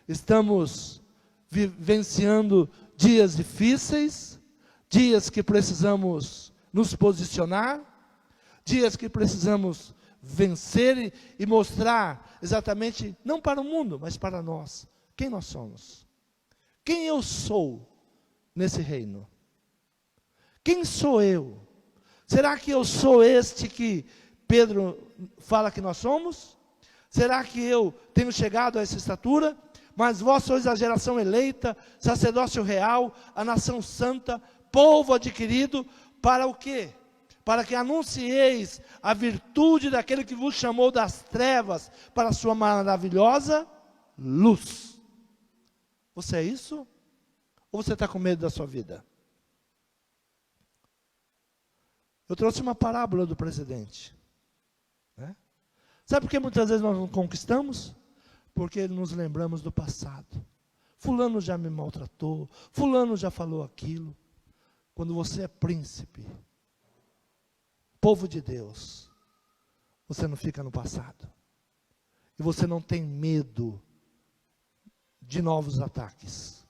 Estamos vivenciando dias difíceis, dias que precisamos nos posicionar, dias que precisamos vencer e mostrar exatamente, não para o mundo, mas para nós, quem nós somos. Quem eu sou nesse reino? Quem sou eu? Será que eu sou este que Pedro fala que nós somos? Será que eu tenho chegado a essa estatura? Mas vós sois a geração eleita, sacerdócio real, a nação santa, povo adquirido, para o quê? Para que anuncieis a virtude daquele que vos chamou das trevas para a sua maravilhosa luz. Você é isso? Ou você está com medo da sua vida? Eu trouxe uma parábola do presidente. Né? Sabe por que muitas vezes nós não conquistamos? Porque nos lembramos do passado. Fulano já me maltratou, fulano já falou aquilo. Quando você é príncipe, povo de Deus, você não fica no passado. E você não tem medo de novos ataques.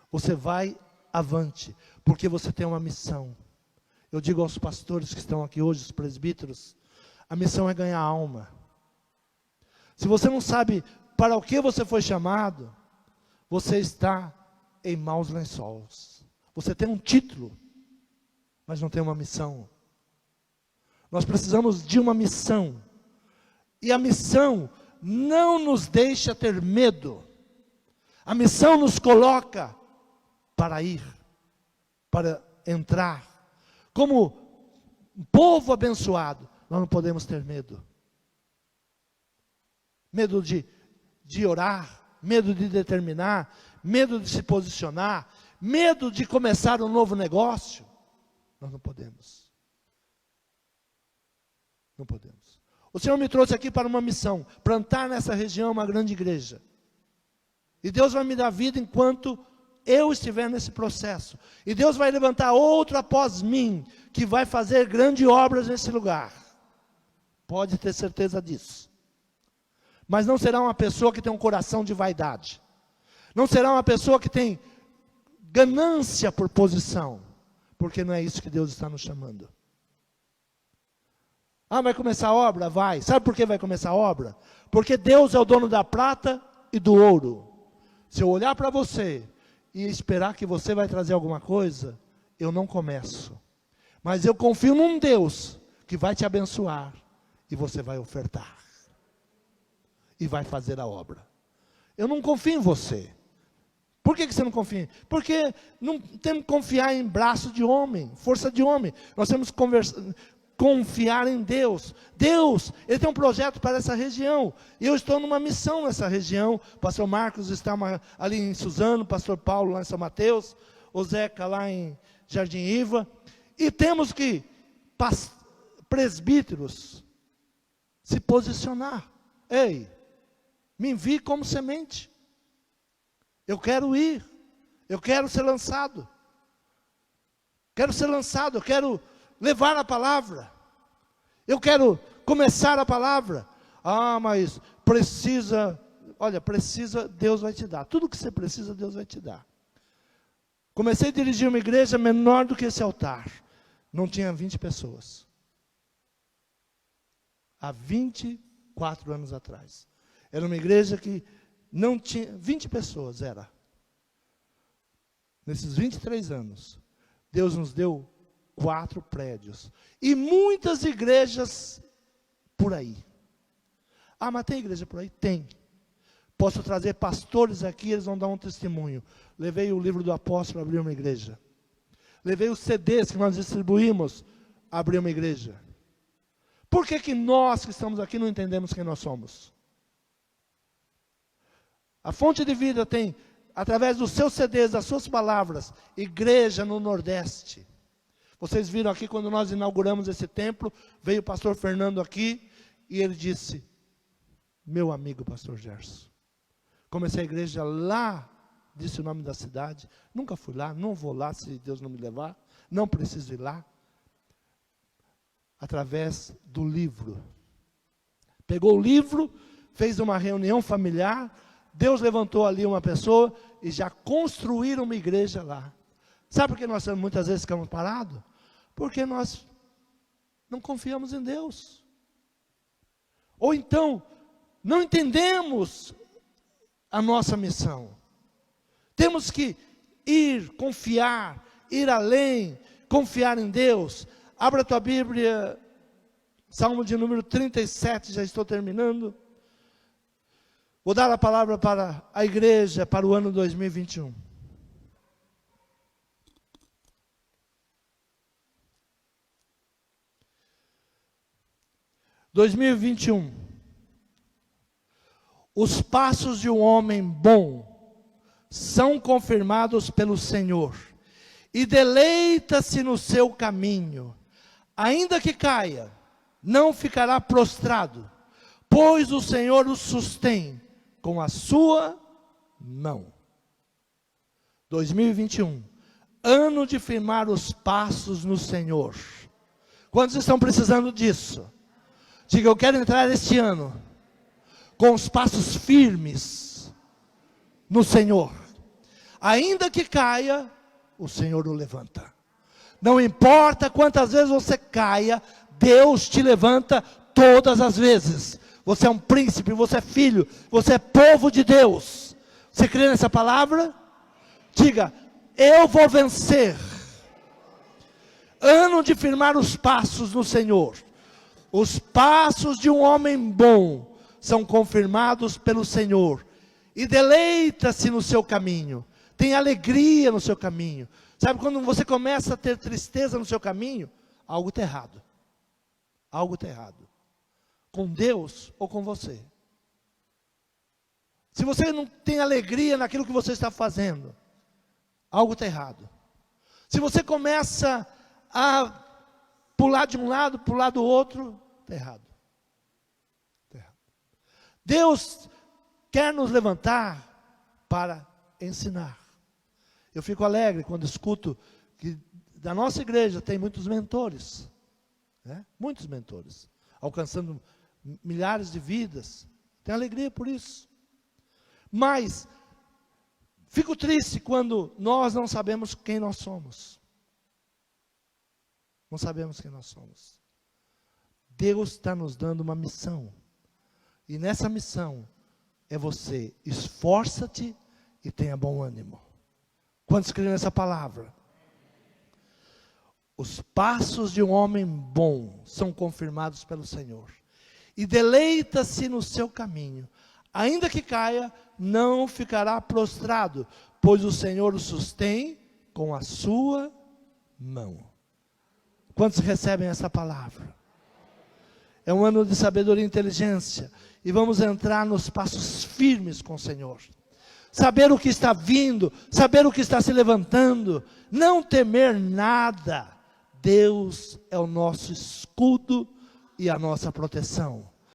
Você vai avante, porque você tem uma missão. Eu digo aos pastores que estão aqui hoje, os presbíteros, a missão é ganhar alma. Se você não sabe para o que você foi chamado, você está em maus lençóis. Você tem um título, mas não tem uma missão. Nós precisamos de uma missão. E a missão não nos deixa ter medo. A missão nos coloca para ir, para entrar. Como um povo abençoado, nós não podemos ter medo. Medo de orar, medo de determinar, medo de se posicionar, medo de começar um novo negócio. Nós não podemos. Não podemos. O Senhor me trouxe aqui para uma missão, plantar nessa região uma grande igreja. E Deus vai me dar vida enquanto eu estiver nesse processo. E Deus vai levantar outro após mim, que vai fazer grandes obras nesse lugar. Pode ter certeza disso. Mas não será uma pessoa que tem um coração de vaidade. Não será uma pessoa que tem ganância por posição. Porque não é isso que Deus está nos chamando. Ah, vai começar a obra? Vai. Sabe por que vai começar a obra? Porque Deus é o dono da prata e do ouro. Se eu olhar para você e esperar que você vai trazer alguma coisa, eu não começo. Mas eu confio num Deus que vai te abençoar e você vai ofertar. E vai fazer a obra. Eu não confio em você. Por que você não confia? Porque não temos que confiar em braço de homem, força de homem. Nós temos que confiar em Deus. Deus, Ele tem um projeto para essa região. E eu estou numa missão nessa região. O pastor Marcos está ali em Suzano, o pastor Paulo lá em São Mateus, o Zeca lá em Jardim Iva. E temos que, presbíteros, se posicionar. Ei, me envie como semente. Eu quero ir. Eu quero ser lançado. Quero ser lançado, eu quero levar a palavra. Eu quero começar a palavra. Ah, mas precisa, olha, precisa, Deus vai te dar. Tudo que você precisa, Deus vai te dar. Comecei a dirigir uma igreja menor do que esse altar. Não tinha 20 pessoas. Há 24 anos atrás. Era uma igreja que não tinha, 20 pessoas era. Nesses 23 anos, Deus nos deu 4 prédios. E muitas igrejas por aí. Ah, mas tem igreja por aí? Tem. Posso trazer pastores aqui, eles vão dar um testemunho. Levei o livro do apóstolo, abri uma igreja. Levei os CDs que nós distribuímos, abri uma igreja. Por que nós que estamos aqui não entendemos quem nós somos? A Fonte de Vida tem, através dos seus CDs, das suas palavras, igreja no Nordeste. Vocês viram aqui quando nós inauguramos esse templo, veio o pastor Fernando aqui, e ele disse, meu amigo pastor Gerson, Comecei a igreja lá, disse o nome da cidade. Nunca fui lá, não vou lá se Deus não me levar. Não preciso ir lá. Através do livro. Pegou o livro, fez uma reunião familiar. Deus levantou ali uma pessoa e já construíram uma igreja lá. Sabe por que nós muitas vezes ficamos parados? Porque nós não confiamos em Deus. Ou então, não entendemos a nossa missão. Temos que ir, confiar, ir além, confiar em Deus. Abra a tua Bíblia, Salmo de número 37, já estou terminando. Vou dar a palavra para a igreja para o ano 2021. Os passos de um homem bom são confirmados pelo Senhor, e deleita-se no seu caminho. Ainda que caia, não ficará prostrado, pois o Senhor o sustém com a sua mão. 2021, ano de firmar os passos no Senhor. Quantos estão precisando disso? Diga, eu quero entrar este ano com os passos firmes no Senhor. Ainda que caia, o Senhor o levanta. Não importa quantas vezes você caia, Deus te levanta todas as vezes. Você é um príncipe, você é filho, você é povo de Deus. Você crê nessa palavra? Diga, eu vou vencer. Ano de firmar os passos no Senhor. Os passos de um homem bom são confirmados pelo Senhor. E deleita-se no seu caminho. Tem alegria no seu caminho. Sabe quando você começa a ter tristeza no seu caminho? Algo está errado. Algo está errado. Com Deus ou com você. Se você não tem alegria naquilo que você está fazendo, algo está errado. Se você começa a pular de um lado, pular do outro, está errado. Está errado. Deus quer nos levantar para ensinar. Eu fico alegre quando escuto que da nossa igreja tem muitos mentores. Né? Muitos mentores. Alcançando milhares de vidas. Tenho alegria por isso. Mas, fico triste quando nós não sabemos quem nós somos. Não sabemos quem nós somos. Deus está nos dando uma missão. E nessa missão é você, esforça-te e tenha bom ânimo. Quantos creem nessa palavra? Os passos de um homem bom são confirmados pelo Senhor. E deleita-se no seu caminho. Ainda que caia, não ficará prostrado, pois o Senhor o sustém com a sua mão. Quantos recebem essa palavra? É um ano de sabedoria e inteligência. E vamos entrar nos passos firmes com o Senhor. Saber o que está vindo, saber o que está se levantando, não temer nada. Deus é o nosso escudo e a nossa proteção.